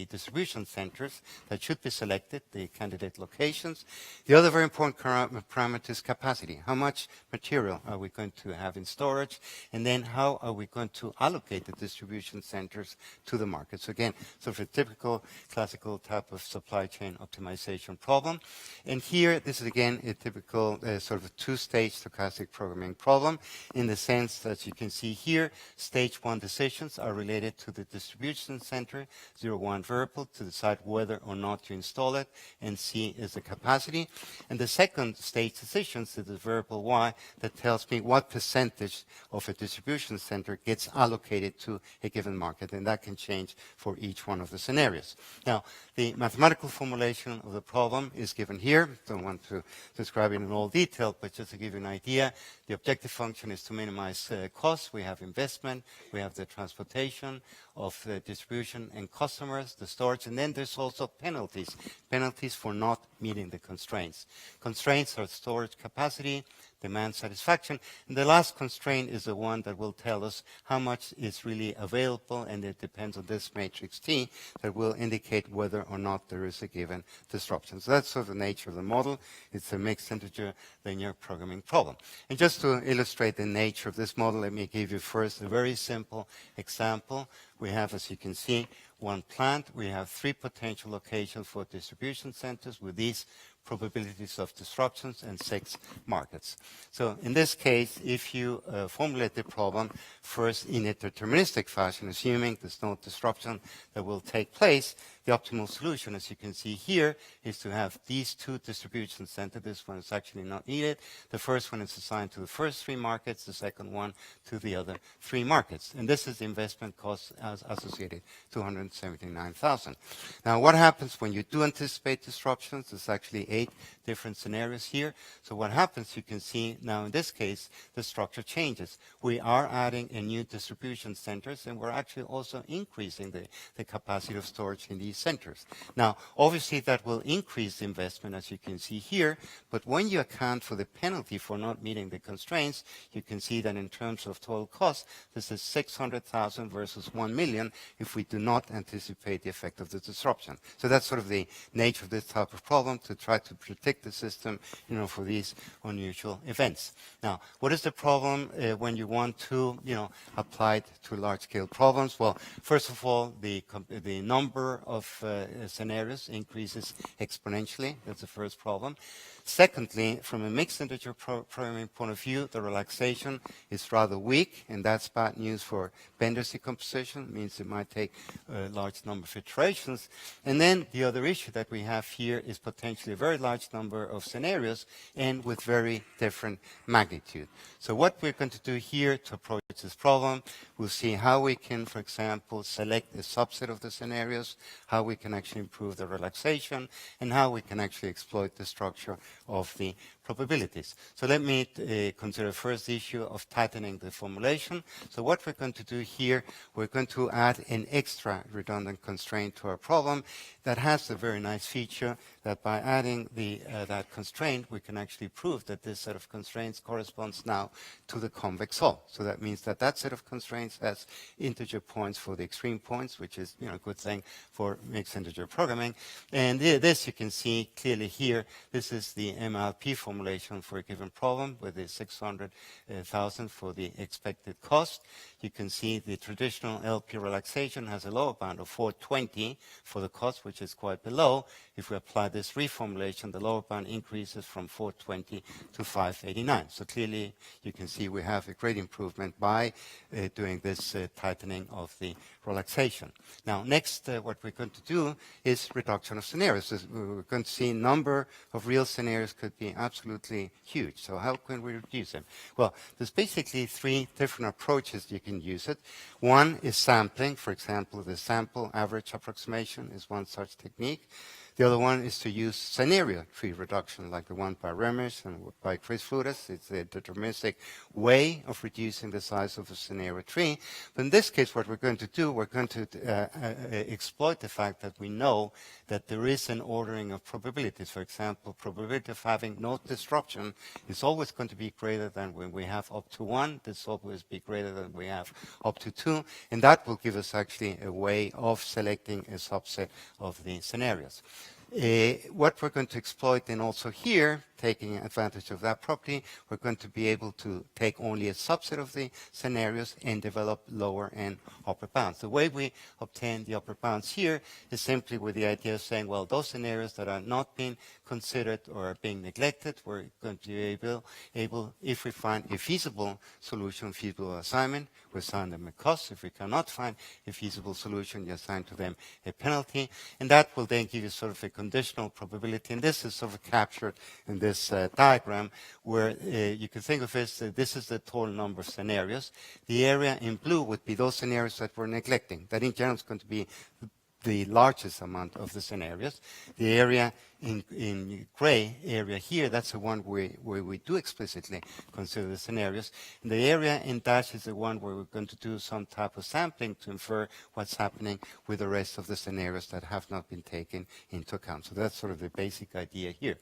distribution centers that should be selected, the candidate locations. The other very important parameter is capacity. How much material are we going to have in storage? And then how are we going to allocate the distribution centers to the market? So again, sort of a typical classical type of supply chain optimization problem. And here, this is again a typical sort of a two-stage stochastic programming problem in the sense that you can see here, stage one decisions are related to the distribution center, 0, 1 variable to decide whether or not to install it, and C is the capacity. And the second stage decisions is the variable Y that tells me what percentage of a distribution center gets allocated to a given market, and that can change for each one of the scenarios. Now, the mathematical formulation of the problem is given here. Don't want to describe it in all detail, but just to give you an idea, the objective function is to minimize costs. We have investment, we have the transportation of the distribution and customers, the storage, and then there's also penalties. Penalties for not meeting the constraints. Constraints are storage capacity, demand satisfaction, and the last constraint is the one that will tell us how much is really available, and it depends on this matrix T that will indicate whether or not there is a given disruption. So that's sort of the nature of the model. It's a mixed integer linear programming problem. And just to illustrate the nature of this model, let me give you first a very simple example. We have, as you can see, one plant. We have 3 potential locations for distribution centers with these probabilities of disruptions and 6 markets. So in this case, if you formulate the problem first in a deterministic fashion, assuming there's no disruption that will take place, the optimal solution, as you can see here, is to have these 2 distribution centers. This one is actually not needed. The first one is assigned to the first 3 markets, the second one to the other 3 markets. And this is the investment cost as associated, $279,000. Now, what happens when you do anticipate disruptions? There's actually 8 different scenarios here. So what happens, you can see now in this case, the structure changes. We are adding a new distribution centers, and we're actually also increasing the capacity of storage in these centers. Now, obviously that will increase the investment, as you can see here, but when you account for the penalty for not meeting the constraints, you can see that in terms of total cost, this is $600,000 versus $1 million if we do not anticipate the effect of the disruption. So that's sort of the nature of this type of problem, to try to predict the system, for these unusual events. Now, what is the problem when you want to, apply it to large-scale problems? Well, first of all, the number of scenarios increases exponentially. That's the first problem. Secondly, from a mixed integer programming point of view, the relaxation is rather weak, and that's bad news for Bender's decomposition. It means it might take a large number of iterations. And then the other issue that we have here is potentially a very large number of scenarios and with very different magnitude. So what we're going to do here to approach this problem, we'll see how we can, for example, select a subset of the scenarios, how we can actually improve the relaxation, and how we can actually exploit the structure of the probabilities. So let me consider first the issue of tightening the formulation. So what we're going to do here, we're going to add an extra redundant constraint to our problem that has the very nice feature that by adding that constraint, we can actually prove that this set of constraints corresponds now to the convex hull. So that means that that set of constraints has integer points for the extreme points, which is a good thing for mixed integer programming. And this you can see clearly here. This is the MLP formulation for a given problem with the 600,000 for the expected cost. You can see the traditional LP relaxation has a lower bound of 420 for the cost, which is quite below. If we apply this reformulation, the lower bound increases from 420 to 589. So clearly, you can see we have a great improvement by doing this tightening of the relaxation. Now, next, what we're going to do is reduction of scenarios. We're going to see a number of real scenarios could be absolutely absolutely huge. So how can we reduce them? Well, there's basically three different approaches you can use it. One is sampling. For example, the sample average approximation is one such technique. The other one is to use scenario tree reduction, like the one by Remisch and by Chris Flores. It's a deterministic way of reducing the size of a scenario tree. But in this case, what we're going to do, we're going to exploit the fact that we know that there is an ordering of probabilities. For example, probability of having no disruption is always going to be greater than when we have up to 1. This will always be greater than we have up to 2. And that will give us actually a way of selecting a subset of the scenarios. What we're going to exploit then also here, taking advantage of that property, we're going to be able to take only a subset of the scenarios and develop lower and upper bounds. The way we obtain the upper bounds here is simply with the idea of saying, well, those scenarios that are not being considered or are being neglected, we're going to be able, if we find a feasible solution, feasible assignment, we assign them a cost. If we cannot find a feasible solution, you assign to them a penalty, and that will then give you sort of a conditional probability. And this is sort of captured in this diagram, where you can think of it as this is the total number of scenarios. The area in blue would be those scenarios that we're neglecting. That in general is going to be the largest amount of the scenarios. The area in gray area here, that's the one where we do explicitly consider the scenarios. And the area in dash is the one where we're going to do some type of sampling to infer what's happening with the rest of the scenarios that have not been taken into account. So that's sort of the basic idea here.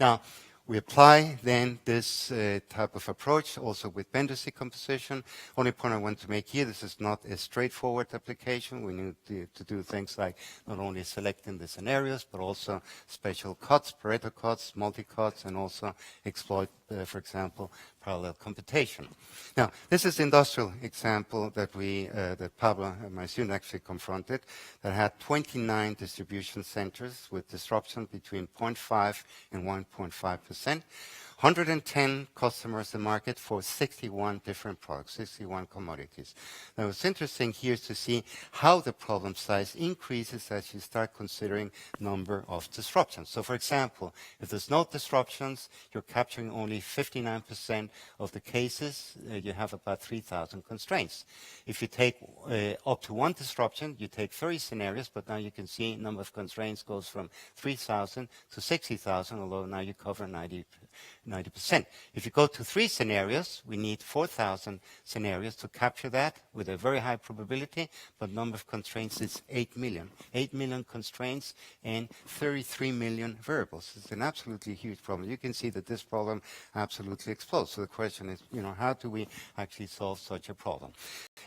Now, we apply then this type of approach also with Benders decomposition. Only point I want to make here, this is not a straightforward application. We need to do things like not only selecting the scenarios, but also special cuts, Pareto cuts, multi-cuts, and also exploit, for example, parallel computation. Now, this is the industrial example that that Pablo, my student, actually confronted, that had 29 distribution centers with disruption between 0.5 and 1.5%. 110 customers in the market for 61 different products, 61 commodities. Now, what's interesting here is to see how the problem size increases as you start considering number of disruptions. So, for example, if there's no disruptions, you're capturing only 59% of the cases. You have about 3,000 constraints. If you take up to one disruption, you take 30 scenarios, but now you can see number of constraints goes from 3,000 to 60,000, although now you cover 90%. If you go to 3 scenarios, we need 4,000 scenarios to capture that with a very high probability, but number of constraints is 8 million. 8 million constraints and 33 million variables. It's an absolutely huge problem. You can see that this problem absolutely explodes. So the question is, how do we actually solve such a problem?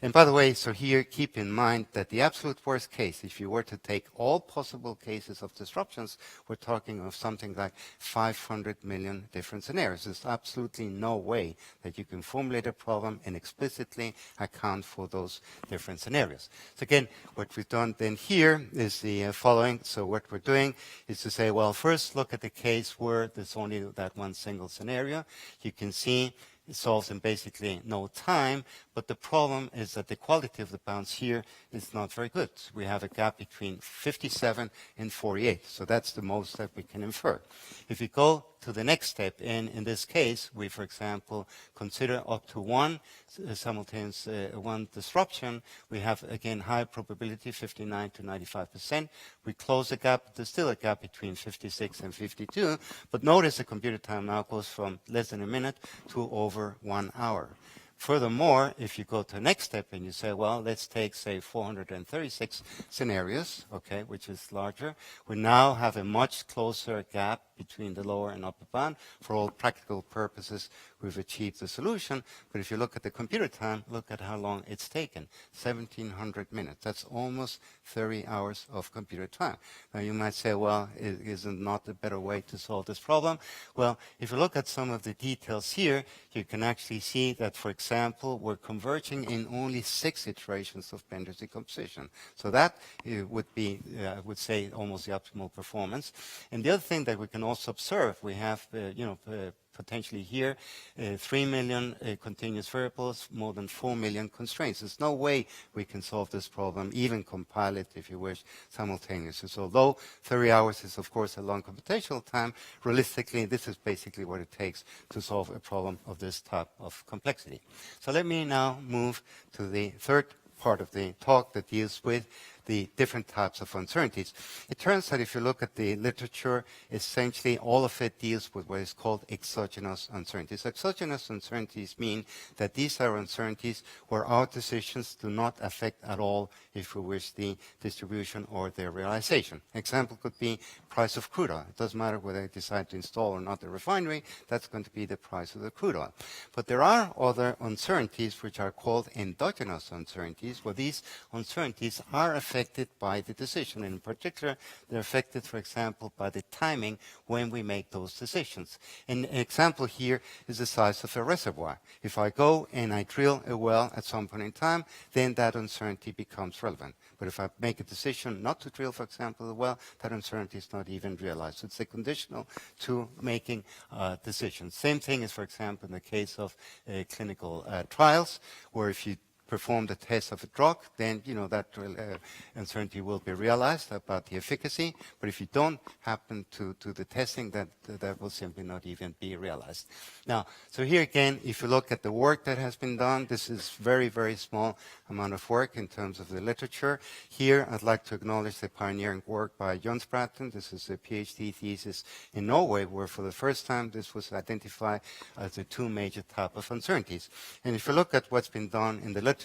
And by the way, so here keep in mind that the absolute worst case, if you were to take all possible cases of disruptions, we're talking of something like 500 million different scenarios. There's absolutely no way that you can formulate a problem and explicitly account for those different scenarios. So again, what we've done then here is the following. So what we're doing is to say, well, first look at the case where there's only that one single scenario. You can see it solves in basically no time, but the problem is that the quality of the bounds here is not very good. We have a gap between 57 and 48, so that's the most that we can infer. If you go to the next step, and in this case, we, for example, consider up to one simultaneous one disruption, we have, again, high probability, 59 to 95%. We close the gap. There's still a gap between 56 and 52, but notice the computer time now goes from less than a minute to over 1 hour. Furthermore, if you go to the next step and you say, well, let's take, say, 436 scenarios, okay, which is larger, we now have a much closer gap between the lower and upper bound. For all practical purposes, we've achieved the solution. But if you look at the computer time, look at how long it's taken, 1,700 minutes. That's almost 30 hours of computer time. Now, you might say, well, isn't not a better way to solve this problem? Well, if you look at some of the details here, you can actually see that, for example, we're converging in only 6 iterations of Benders decomposition. So that would be, I would say, almost the optimal performance. And the other thing that we can also observe, we have, potentially here 3 million continuous variables, more than 4 million constraints. There's no way we can solve this problem, even compile it, if you wish, simultaneously. So although 30 hours is, of course, a long computational time, realistically, this is basically what it takes to solve a problem of this type of complexity. So let me now move to the third part of the talk that deals with the different types of uncertainties. It turns out if you look at the literature, essentially all of it deals with what is called exogenous uncertainties. Exogenous uncertainties mean that these are uncertainties where our decisions do not affect at all, if we wish, the distribution or their realization. Example could be price of crude oil. It doesn't matter whether I decide to install or not a refinery, that's going to be the price of the crude oil. But there are other uncertainties which are called endogenous uncertainties, where these uncertainties are affected by the decision. And in particular, they're affected, for example, by the timing when we make those decisions. And an example here is the size of a reservoir. If I go and I drill a well at some point in time, then that uncertainty becomes relevant. But if I make a decision not to drill, for example, a well, that uncertainty is not even realized. So it's a conditional to making decisions. Same thing is, for example, in the case of clinical trials, where if you perform the test of a drug, then that uncertainty will be realized about the efficacy. But if you don't happen to the testing, that will simply not even be realized. Now, so here again, if you look at the work that has been done, this is very, very small amount of work in terms of the literature. Here, I'd like to acknowledge the pioneering work by Jon Spratten. This is a PhD thesis in Norway, where for the first time this was identified as the two major type of uncertainties. And if you look at what's been done in the literature,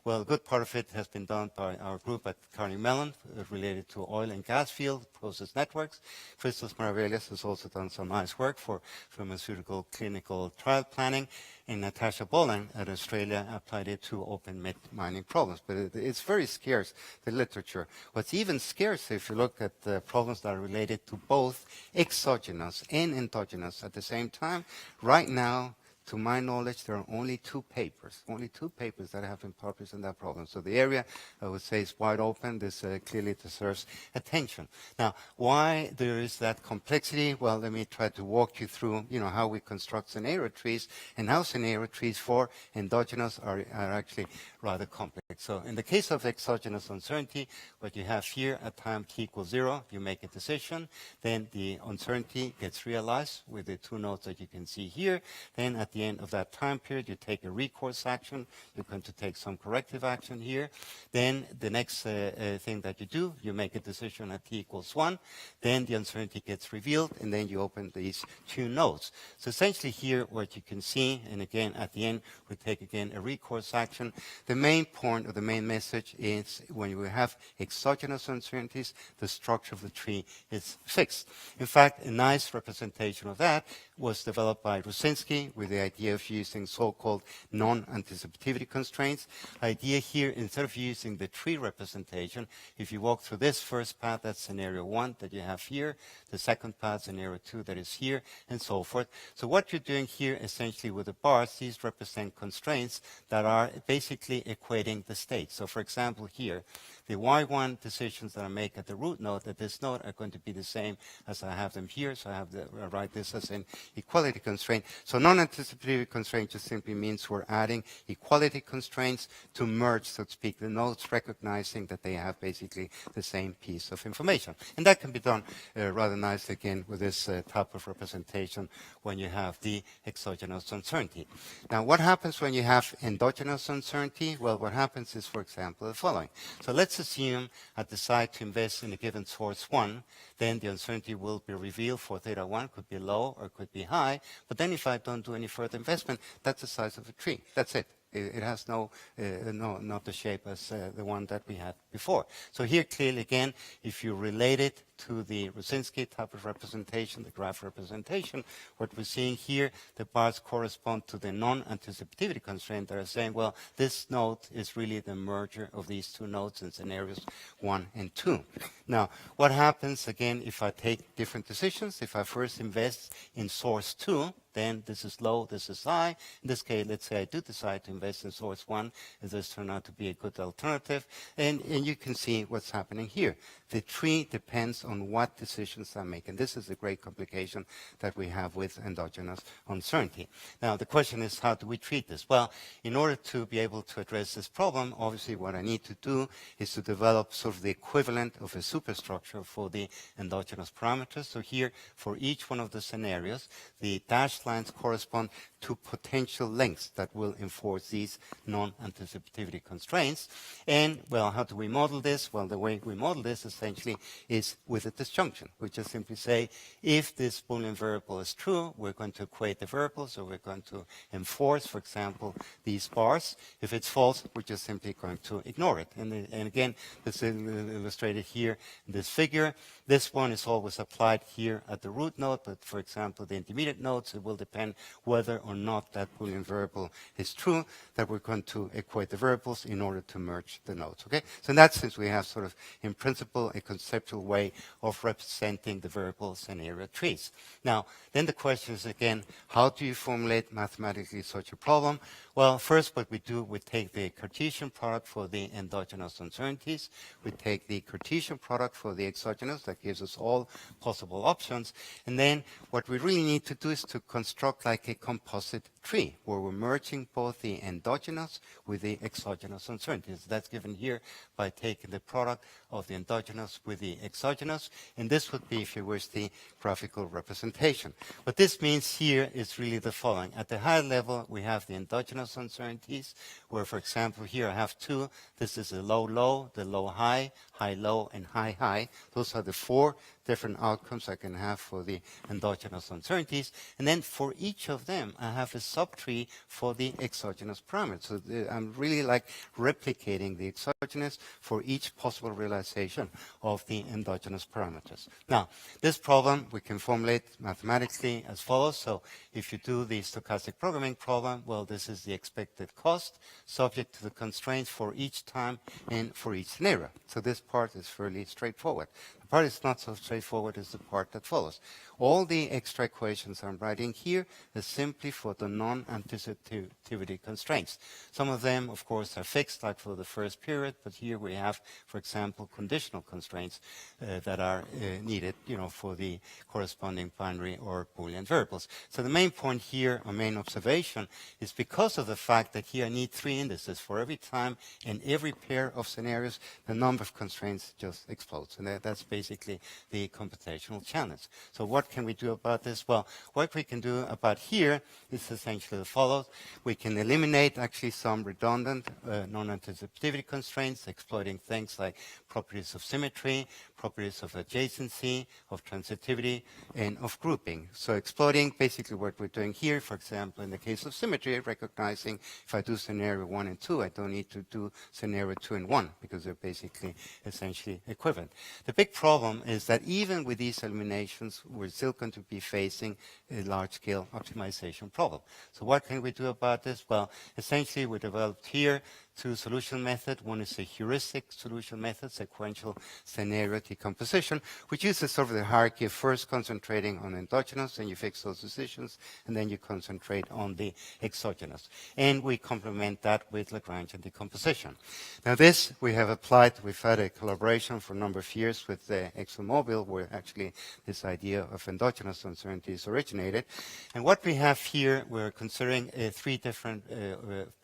well, a good part of it has been done by our group at Carnegie Mellon related to oil and gas field process networks. Christos Maravellas has also done some nice work for pharmaceutical clinical trial planning. And Natasha Boland at Australia applied it to open mining problems. But it's very scarce, the literature. What's even scarcer if you look at the problems that are related to both exogenous and endogenous at the same time. Right now, to my knowledge, there are only two papers that have been published on that problem. So the area, I would say, is wide open. This clearly deserves attention. Now, why there is that complexity? Well, let me try to walk you through, how we construct scenario trees and how scenario trees for endogenous are actually rather complex. So in the case of exogenous uncertainty, what you have here at time t equals 0, you make a decision. Then the uncertainty gets realized with the two nodes that you can see here. Then at the end of that time period, you take a recourse action. You're going to take some corrective action here. Then the next thing that you do, you make a decision at t equals 1. Then the uncertainty gets revealed, and then you open these two nodes. So essentially here, what you can see, and again, at the end, we take again a recourse action. The main point or the main message is when you have exogenous uncertainties, the structure of the tree is fixed. In fact, a nice representation of that was developed by Rusinski with the idea of using so-called non-anticipativity constraints. Idea here, instead of using the tree representation, if you walk through this first path, that's scenario 1 that you have here, the second path, scenario 2 that is here, and so forth. So what you're doing here essentially with the bars, these represent constraints that are basically equating the states. So for example here, the y1 decisions that I make at the root node at this node are going to be the same as I have them here. So I have to write this as an equality constraint. So non-anticipative constraint just simply means we're adding equality constraints to merge, so to speak, the nodes, recognizing that they have basically the same piece of information. And that can be done rather nicely again with this type of representation when you have the exogenous uncertainty. Now, what happens when you have endogenous uncertainty? Well, what happens is, for example, the following. So let's assume I decide to invest in a given source 1, then the uncertainty will be revealed for theta 1, could be low or could be high. But then if I don't do any further investment, that's the size of a tree. That's it. It has not the shape as the one that we had before. So here clearly again, if you relate it to the Rusinski type of representation, the graph representation, what we're seeing here, the bars correspond to the non-anticipativity constraint that are saying, well, this node is really the merger of these two nodes in scenarios 1 and 2. Now, what happens again if I take different decisions? If I first invest in source 2, then this is low, this is high. In this case, let's say I do decide to invest in source 1, and this turned out to be a good alternative. And you can see what's happening here. The tree depends on what decisions I make. And this is a great complication that we have with endogenous uncertainty. Now, the question is, how do we treat this? Well, in order to be able to address this problem, obviously what I need to do is to develop sort of the equivalent of a superstructure for the endogenous parameters. So here, for each one of the scenarios, the dashed lines correspond to potential lengths that will enforce these non-anticipativity constraints. And, well, how do we model this? Well, the way we model this essentially is with a disjunction. We just simply say, if this Boolean variable is true, we're going to equate the variables, or we're going to enforce, for example, these bars. If it's false, we're just simply going to ignore it. And again, this is illustrated here in this figure. This one is always applied here at the root node, but for example, the intermediate nodes, it will depend whether or not that Boolean variable is true, that we're going to equate the variables in order to merge the nodes. Okay? So in that sense, we have sort of, in principle, a conceptual way of representing the variable scenario trees. Now, then the question is again, how do you formulate mathematically such a problem? Well, first what we do, we take the Cartesian product for the endogenous uncertainties. We take the Cartesian product for the exogenous. That gives us all possible options. And then what we really need to do is to construct like a composite tree where we're merging both the endogenous with the exogenous uncertainties. That's given here by taking the product of the endogenous with the exogenous. And this would be, if you wish, the graphical representation. What this means here is really the following. At the high level, we have the endogenous uncertainties, where, for example, here I have two. This is the low-low, the low-high, high-low, and high-high. Those are the four different outcomes I can have for the endogenous uncertainties. And then for each of them, I have a subtree for the exogenous parameters. So I'm really like replicating the exogenous for each possible realization of the endogenous parameters. Now, this problem we can formulate mathematically as follows. So if you do the stochastic programming problem, well, this is the expected cost subject to the constraints for each time and for each scenario. So this part is fairly straightforward. The part is not so straightforward is the part that follows. All the extra equations I'm writing here is simply for the non-anticipativity constraints. Some of them, of course, are fixed, like for the first period, but here we have, for example, conditional constraints that are needed, for the corresponding binary or Boolean variables. So the main point here, or main observation, is because of the fact that here I need three indices for every time and every pair of scenarios, the number of constraints just explodes. And that's basically the computational challenge. So what can we do about this? Well, what we can do about here is essentially the following. We can eliminate actually some redundant non-anticipativity constraints, exploiting things like properties of symmetry, properties of adjacency, of transitivity, and of grouping. So exploiting basically what we're doing here, for example, in the case of symmetry, recognizing if I do scenario 1 and 2, I don't need to do scenario 2 and 1 because they're basically essentially equivalent. The big problem is that even with these eliminations, we're still going to be facing a large-scale optimization problem. So what can we do about this? Well, essentially we developed here two solution methods. One is a heuristic solution method, sequential scenario decomposition, which uses sort of the hierarchy of first concentrating on endogenous, and you fix those decisions, and then you concentrate on the exogenous. And we complement that with Lagrangian decomposition. Now this we have applied, we've had a collaboration for a number of years with ExxonMobil, where actually this idea of endogenous uncertainties originated. And what we have here, we're considering three different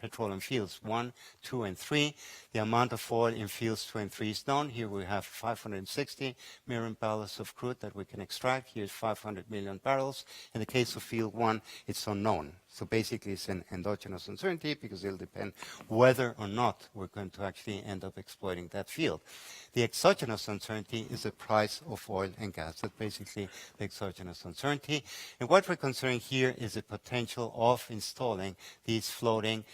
petroleum fields, 1, 2, and 3. The amount of oil in fields 2 and 3 is known. Here we have 560 million barrels of crude that we can extract. Here's 500 million barrels. In the case of field 1, it's unknown. So basically it's an endogenous uncertainty because it'll depend whether or not we're going to actually end up exploiting that field. The exogenous uncertainty is the price of oil and gas. That's basically the exogenous uncertainty. And what we're considering here is the potential of installing these floating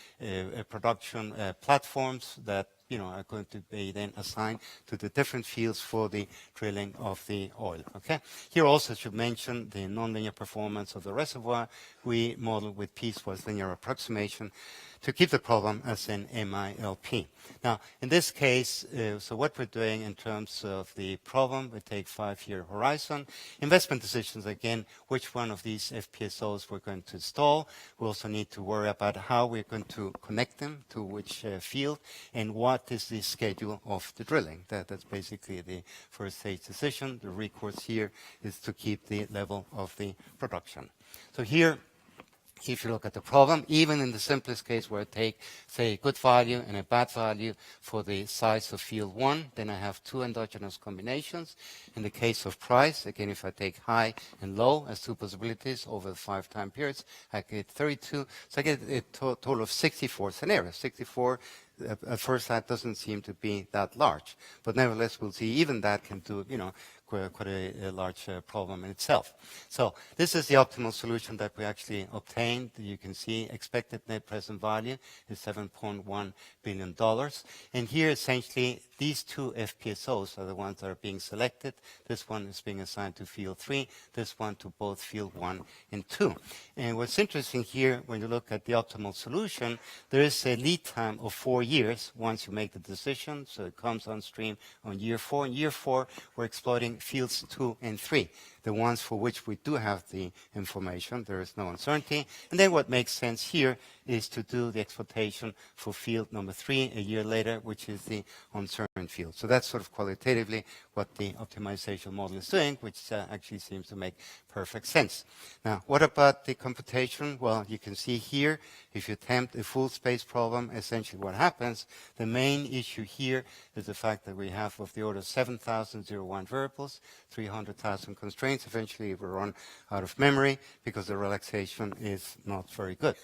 production platforms that are going to be then assigned to the different fields for the drilling of the oil. Okay. Here also should mention the nonlinear performance of the reservoir. We model with piecewise linear approximation. to keep the problem as an MILP. Now, in this case, so what we're doing in terms of the problem, we take 5-year horizon. Investment decisions, again, which one of these FPSOs we're going to install. We also need to worry about how we're going to connect them to which field, and what is the schedule of the drilling. That's basically the first stage decision. The recourse here is to keep the level of the production. So here, if you look at the problem, even in the simplest case where I take, say, a good value and a bad value for the size of field 1, then I have 2 endogenous combinations. In the case of price, again, if I take high and low as 2 possibilities over the 5 time periods, I get 32. So I get a total of 64 scenarios. 64, at first sight, doesn't seem to be that large. But nevertheless, we'll see even that can do, quite a large problem in itself. So this is the optimal solution that we actually obtained. You can see expected net present value is $7.1 billion. And here, essentially, these 2 FPSOs are the ones that are being selected. This one is being assigned to field 3, this one to both field 1 and 2. And what's interesting here, when you look at the optimal solution, there is a lead time of 4 years once you make the decision. So it comes on stream on year 4. In year 4, we're exploiting fields 2 and 3, the ones for which we do have the information. There is no uncertainty. And then what makes sense here is to do the exploitation for field number 3 a year later, which is the uncertain field. So that's sort of qualitatively what the optimization model is doing, which actually seems to make perfect sense. Now, what about the computation? Well, you can see here, if you attempt a full space problem, essentially what happens, the main issue here is the fact that we have of the order of 7,001 variables, 300,000 constraints. Eventually, we run out of memory because the relaxation is not very good.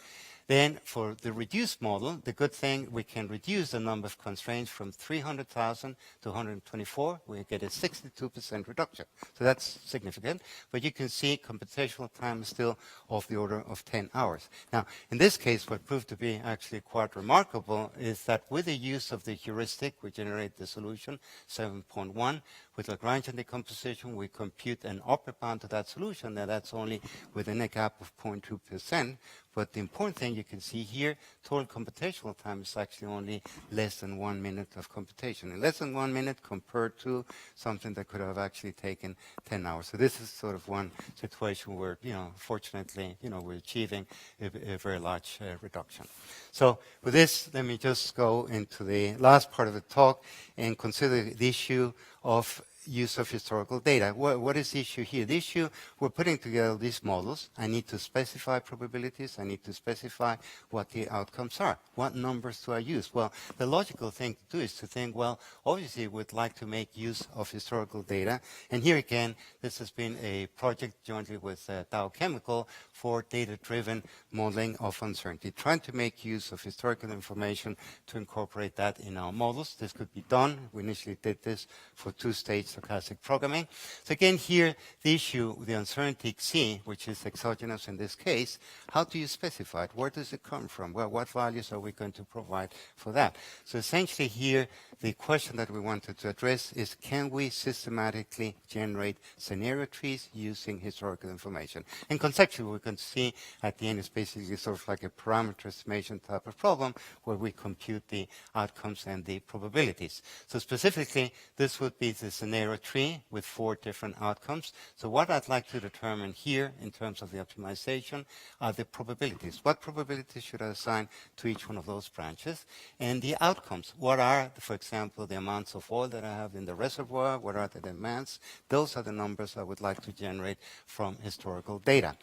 Then for the reduced model, the good thing, we can reduce the number of constraints from 300,000 to 124. We get a 62% reduction. So that's significant. But you can see computational time is still of the order of 10 hours. Now, in this case, what proved to be actually quite remarkable is that with the use of the heuristic, we generate the solution, 7.1. With Lagrangian decomposition, we compute an upper bound to that solution. Now, that's only within a gap of 0.2%. But the important thing you can see here, total computational time is actually only less than 1 minute of computation. In less than 1 minute compared to something that could have actually taken 10 hours. So this is sort of one situation where, fortunately, we're achieving a very large reduction. So with this, let me just go into the last part of the talk and consider the issue of use of historical data. What is the issue here? The issue, we're putting together these models. I need to specify probabilities. I need to specify what the outcomes are. What numbers do I use? Well, the logical thing to do is to think, well, obviously we'd like to make use of historical data. And here again, this has been a project jointly with Dow Chemical for data-driven modeling of uncertainty, trying to make use of historical information to incorporate that in our models. This could be done. We initially did this for 2-stage stochastic programming. So again, here, the issue, the uncertainty C, which is exogenous in this case, how do you specify it? Where does it come from? Well, what values are we going to provide for that? So essentially here, the question that we wanted to address is, can we systematically generate scenario trees using historical information? And conceptually, we can see at the end, it's basically sort of like a parameter estimation type of problem where we compute the outcomes and the probabilities. So specifically, this would be the scenario tree with 4 different outcomes. So what I'd like to determine here in terms of the optimization are the probabilities. What probabilities should I assign to each one of those branches? And the outcomes. What are, for example, the amounts of oil that I have in the reservoir? What are the demands? Those are the numbers I would like to generate from historical data.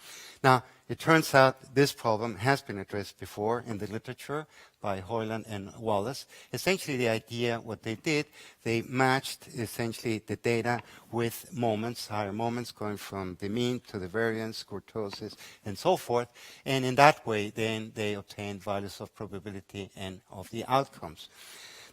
Now, it turns out this problem has been addressed before in the literature by Hoyland and Wallace. Essentially, the idea, what they did, they matched essentially the data with moments, higher moments going from the mean to the variance, kurtosis, and so forth. And in that way, then they obtained values of probability and of the outcomes.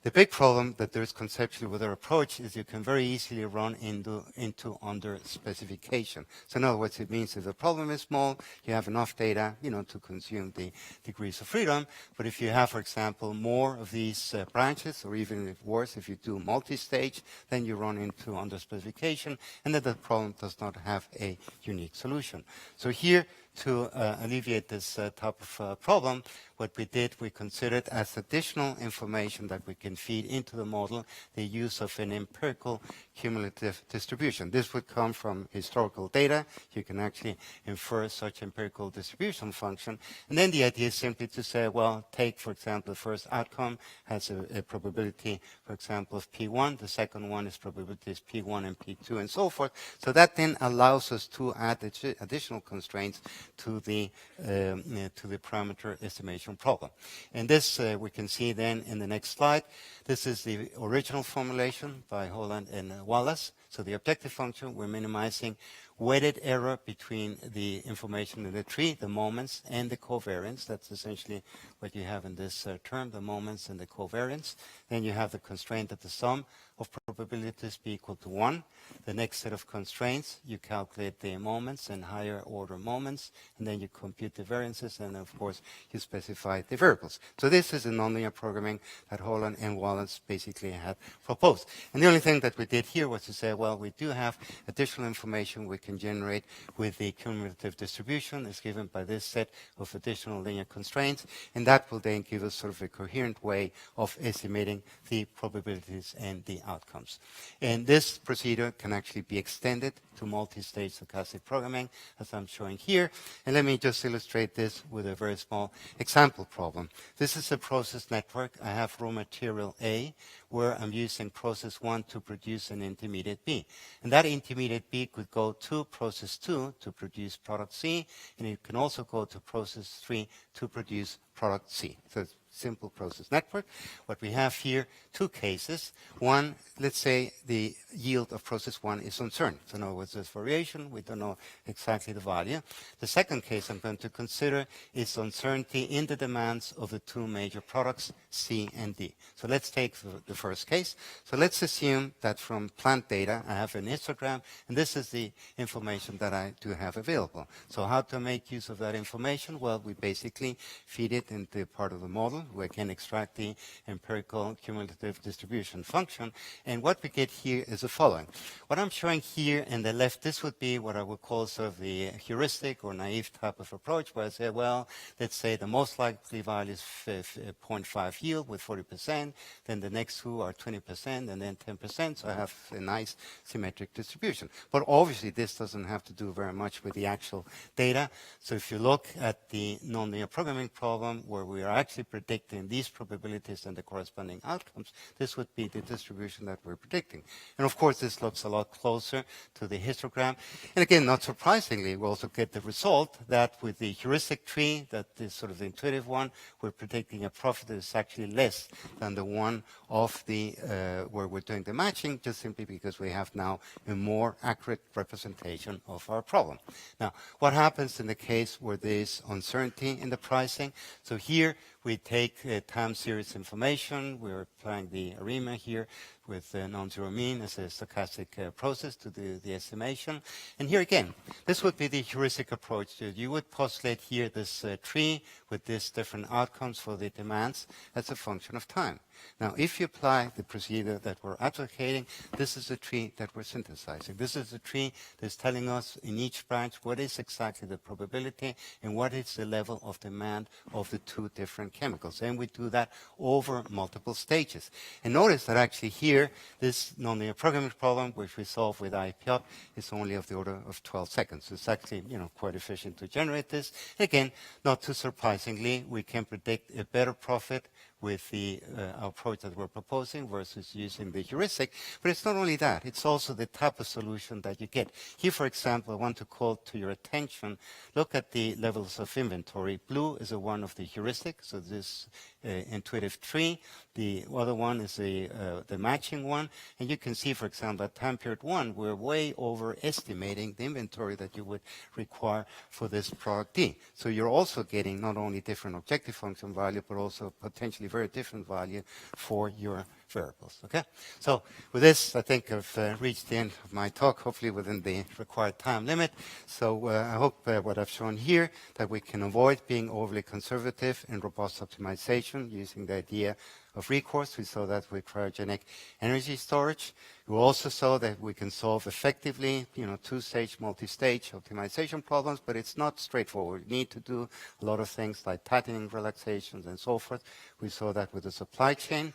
The big problem that there is conceptually with our approach is you can very easily run into under-specification. So in other words, it means if the problem is small, you have enough data, to consume the degrees of freedom. But if you have, for example, more of these branches, or even worse, if you do multi-stage, then you run into under-specification, and then the problem does not have a unique solution. So here, to alleviate this type of problem, what we did, we considered as additional information that we can feed into the model the use of an empirical cumulative distribution. This would come from historical data. You can actually infer such empirical distribution function. And then the idea is simply to say, well, take, for example, the first outcome has a probability, for example, of P1. The second one is probabilities P1 and P2 and so forth. So that then allows us to add additional constraints to the parameter estimation problem. And this we can see then in the next slide. This is the original formulation by Holland and Wallace. So the objective function, we're minimizing weighted error between the information in the tree, the moments, and the covariance. That's essentially what you have in this term, the moments and the covariance. Then you have the constraint that the sum of probabilities be equal to 1. The next set of constraints, you calculate the moments and higher order moments, and then you compute the variances, and of course, you specify the variables. So this is a nonlinear programming that Holland and Wallace basically had proposed. And the only thing that we did here was to say, well, we do have additional information we can generate with the cumulative distribution as given by this set of additional linear constraints, and that will then give us sort of a coherent way of estimating the probabilities and the outcomes. And this procedure can actually be extended to multi-stage stochastic programming, as I'm showing here. And let me just illustrate this with a very small example problem. This is a process network. I have raw material A, where I'm using process 1 to produce an intermediate B. And that intermediate B could go to process 2 to produce product C, and it can also go to process 3 to produce product C. So it's simple process network. What we have here, two cases. One, let's say the yield of process 1 is uncertain. So in other words, there's variation. We don't know exactly the value. The second case I'm going to consider is uncertainty in the demands of the two major products, C and D. So let's take the first case. So let's assume that from plant data, I have an histogram, and this is the information that I do have available. So how to make use of that information? Well, we basically feed it into part of the model. We can extract the empirical cumulative distribution function. And what we get here is the following. What I'm showing here in the left, this would be what I would call sort of the heuristic or naive type of approach, where I say, well, let's say the most likely value is 0.5 yield with 40%, then the next two are 20%, and then 10%, so I have a nice symmetric distribution. But obviously, this doesn't have to do very much with the actual data. So if you look at the nonlinear programming problem, where we are actually predicting these probabilities and the corresponding outcomes, this would be the distribution that we're predicting. And of course, this looks a lot closer to the histogram. And again, not surprisingly, we also get the result that with the heuristic tree, that is sort of the intuitive one, we're predicting a profit that is actually less than the one of the where we're doing the matching, just simply because we have now a more accurate representation of our problem. Now, what happens in the case where there's uncertainty in the pricing? So here we take time series information. We're applying the ARIMA here with non-zero mean as a stochastic process to do the estimation. And here again, this would be the heuristic approach. You would postulate here this tree with these different outcomes for the demands as a function of time. Now, if you apply the procedure that we're advocating, this is a tree that we're synthesizing. This is a tree that's telling us in each branch what is exactly the probability and what is the level of demand of the two different chemicals. And we do that over multiple stages. And notice that actually here, this nonlinear programming problem, which we solve with IPOP, is only of the order of 12 seconds. It's actually, quite efficient to generate this. Again, not too surprisingly, we can predict a better profit with the approach that we're proposing versus using the heuristic. But it's not only that, it's also the type of solution that you get. Here, for example, I want to call to your attention, look at the levels of inventory. Blue is a one of the heuristic, so this intuitive tree. The other one is the matching one. And you can see, for example, at time period 1, we're way overestimating the inventory that you would require for this product D. So you're also getting not only different objective function value, but also potentially very different value for your variables. Okay? So with this, I think I've reached the end of my talk, hopefully within the required time limit. So I hope what I've shown here, that we can avoid being overly conservative in robust optimization using the idea of recourse. We saw that with cryogenic energy storage. We also saw that we can solve effectively, two-stage, multi-stage optimization problems, but it's not straightforward. We need to do a lot of things like tightening relaxations and so forth. We saw that with the supply chain.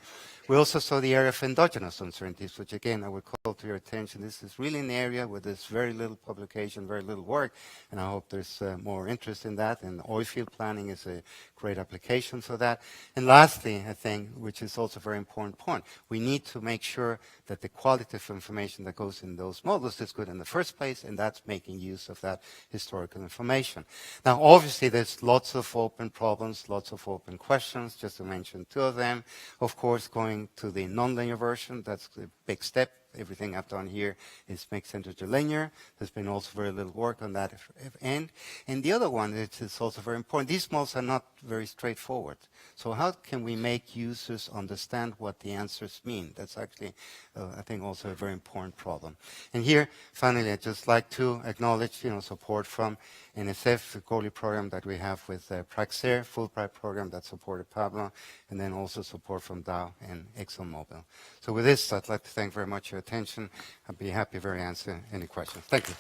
We also saw the area of endogenous uncertainties, which again, I would call to your attention. This is really an area where there's very little publication, very little work, and I hope there's more interest in that, and oil field planning is a great application for that. And lastly, I think, which is also a very important point, we need to make sure that the qualitative information that goes in those models is good in the first place, and that's making use of that historical information. Now, obviously, there's lots of open problems, lots of open questions, just to mention two of them. Of course, going to the nonlinear version, that's a big step. Everything I've done here is mixed integer linear. There's been also very little work on that end. And the other one, which is also very important, these models are not very straightforward. So how can we make users understand what the answers mean? That's actually, I think, also a very important problem. And here, finally, I'd just like to acknowledge, support from NSF, the COLI program that we have with Praxair, Fulbright program that supported Pablo, and then also support from Dow and ExxonMobil. So with this, I'd like to thank very much your attention. I'd be happy to answer any questions. Thank you.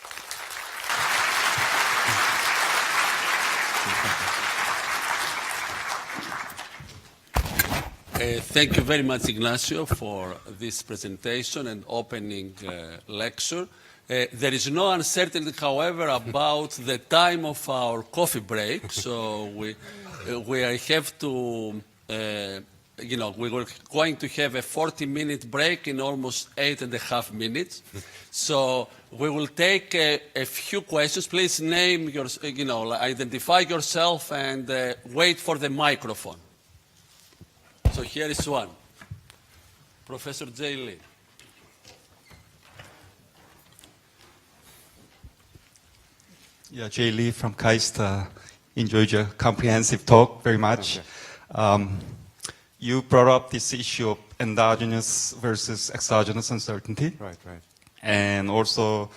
Thank you very much, Ignacio, for this presentation and opening lecture. There is no uncertainty, however, about the time of our coffee break, so we have to, we were going to have a 40-minute break in almost 8.5 minutes. So we will take a few questions. Please name your, identify yourself and wait for the microphone. So here is one. Professor Jay Lee. Yeah, Jay Lee from KAIST. Enjoyed your comprehensive talk very much. Okay. You brought up this issue of endogenous versus exogenous uncertainty. Right. And also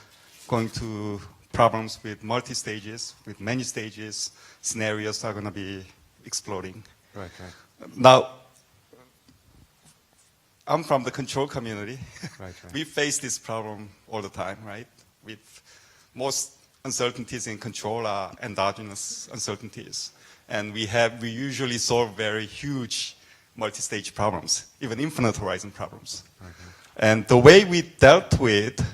going to problems with multi-stages, with many stages, scenarios are going to be exploding. Right. Now, I'm from the control community. Right. We face this problem all the time, right? With most uncertainties in control are endogenous uncertainties. And we usually solve very huge multi-stage problems, even infinite horizon problems. Okay. And the way we dealt with,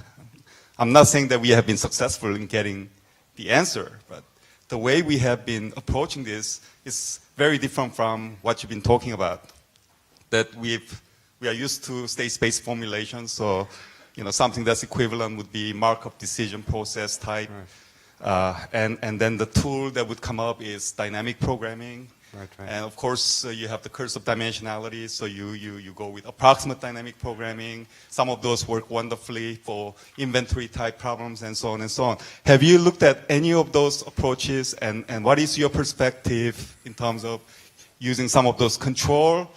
I'm not saying that we have been successful in getting the answer, but the way we have been approaching this is very different from what you've been talking about. That we are used to state space formulation, so something that's equivalent would be Markov decision process type. Right. And then the tool that would come up is dynamic programming. Right. And of course, you have the curse of dimensionality, so you go with approximate dynamic programming. Some of those work wonderfully for inventory type problems and so on and so on. Have you looked at any of those approaches, and what is your perspective in terms of using some of those control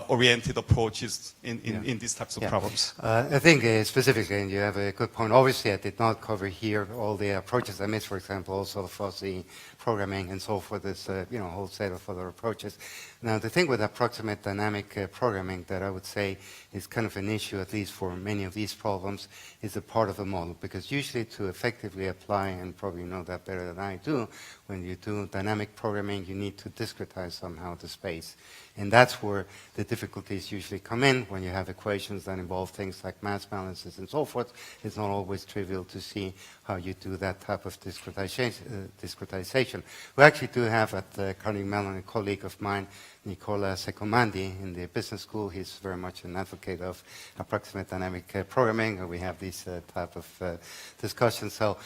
oriented approaches in these types of problems? I think specifically, and you have a good point. Obviously, I did not cover here all the approaches I missed, for example, also fuzzy programming and so forth. There's a whole set of other approaches. Now, the thing with approximate dynamic programming that I would say is kind of an issue, at least for many of these problems, is a part of a model. Because usually to effectively apply, and probably you know that better than I do, when you do dynamic programming, you need to discretize somehow the space. And that's where the difficulties usually come in when you have equations that involve things like mass balances and so forth. It's not always trivial to see how you do that type of discretization. We actually do have at Carnegie Mellon a colleague of mine, Nicola Secomandi, in the business school. He's very much an advocate of approximate dynamic programming, and we have these type of discussions. So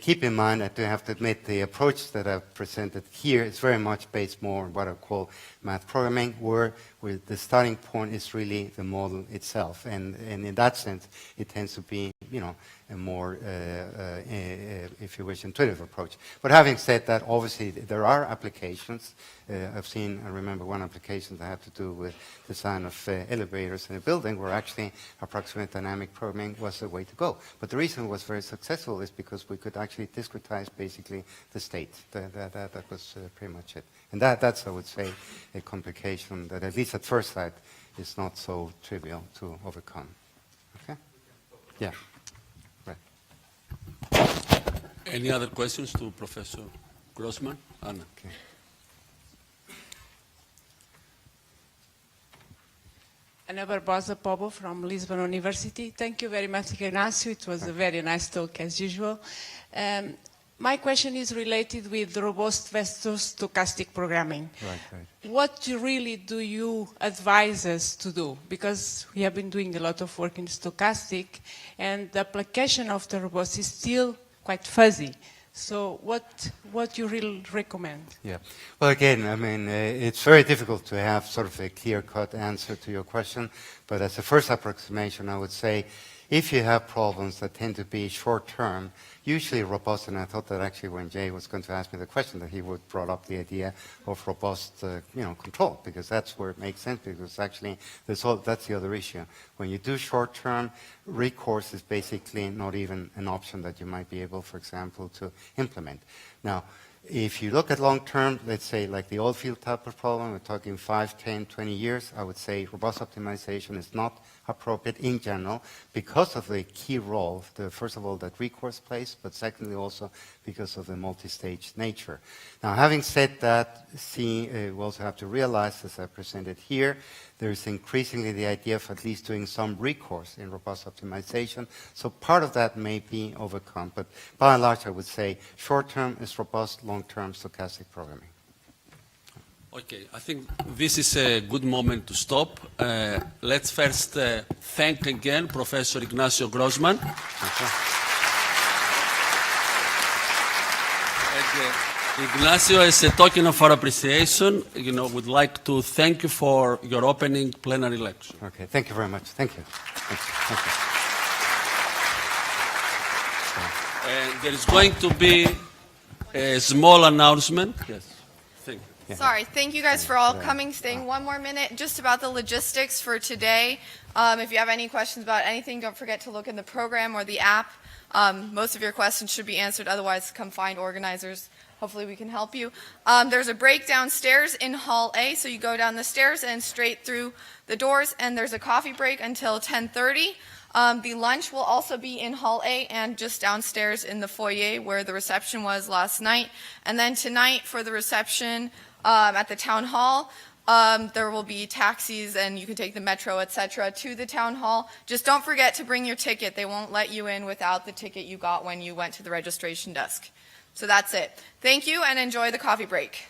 keep in mind, I do have to admit, the approach that I've presented here is very much based more on what I call math programming, where the starting point is really the model itself. And in that sense, it tends to be a more, if you wish, intuitive approach. But having said that, obviously there are applications. I remember one application that had to do with design of elevators in a building where actually approximate dynamic programming was the way to go. But the reason it was very successful is because we could actually discretize basically the state. That was pretty much it. And that's, I would say, a complication that at least at first sight is not so trivial to overcome. Okay? Yeah. Any other questions to Professor Grossmann? Anna. Okay. Ana Barbosa Pobo from Lisbon University. Thank you very much, Ignacio. It was a very nice talk as usual. My question is related with robust vector stochastic programming. Right. What really do you advise us to do? Because we have been doing a lot of work in stochastic, and the application of the robust is still quite fuzzy. So what you really recommend? Yeah. Well, again, I mean, it's very difficult to have sort of a clear-cut answer to your question, but as a first approximation, I would say if you have problems that tend to be short-term, usually robust, and I thought that actually when Jay was going to ask me the question that he would brought up the idea of robust, control, because that's where it makes sense, because actually that's the other issue. When you do short-term, recourse is basically not even an option that you might be able, for example, to implement. Now, if you look at long-term, let's say like the oil field type of problem, we're talking 5, 10, 20 years, I would say robust optimization is not appropriate in general because of the key role, first of all, that recourse plays, but secondly also because of the multi-stage nature. Now, having said that, we also have to realize, as I presented here, there is increasingly the idea of at least doing some recourse in robust optimization. So part of that may be overcome. But by and large, I would say short-term is robust, long-term stochastic programming. Okay, I think this is a good moment to stop. Let's first thank again Professor Ignacio Grossmann. Ignacio, as a token of our appreciation, would like to thank you for your opening plenary lecture. Okay, thank you very much. Thank you. Thank you. And there is going to be a small announcement. Yes, thank you. Yeah. Sorry, thank you guys for all coming, staying one more minute. Just about the logistics for today. If you have any questions about anything, don't forget to look in the program or the app. Most of your questions should be answered, otherwise come find organizers. Hopefully we can help you. There's a break downstairs in Hall A, so you go down the stairs and straight through the doors, and there's a coffee break until 10:30. The lunch will also be in Hall A and just downstairs in the foyer where the reception was last night. And then tonight for the reception at the town hall, there will be taxis and you can take the metro, etc. to the town hall. Just don't forget to bring your ticket. They won't let you in without the ticket you got when you went to the registration desk. So that's it. Thank you and enjoy the coffee break.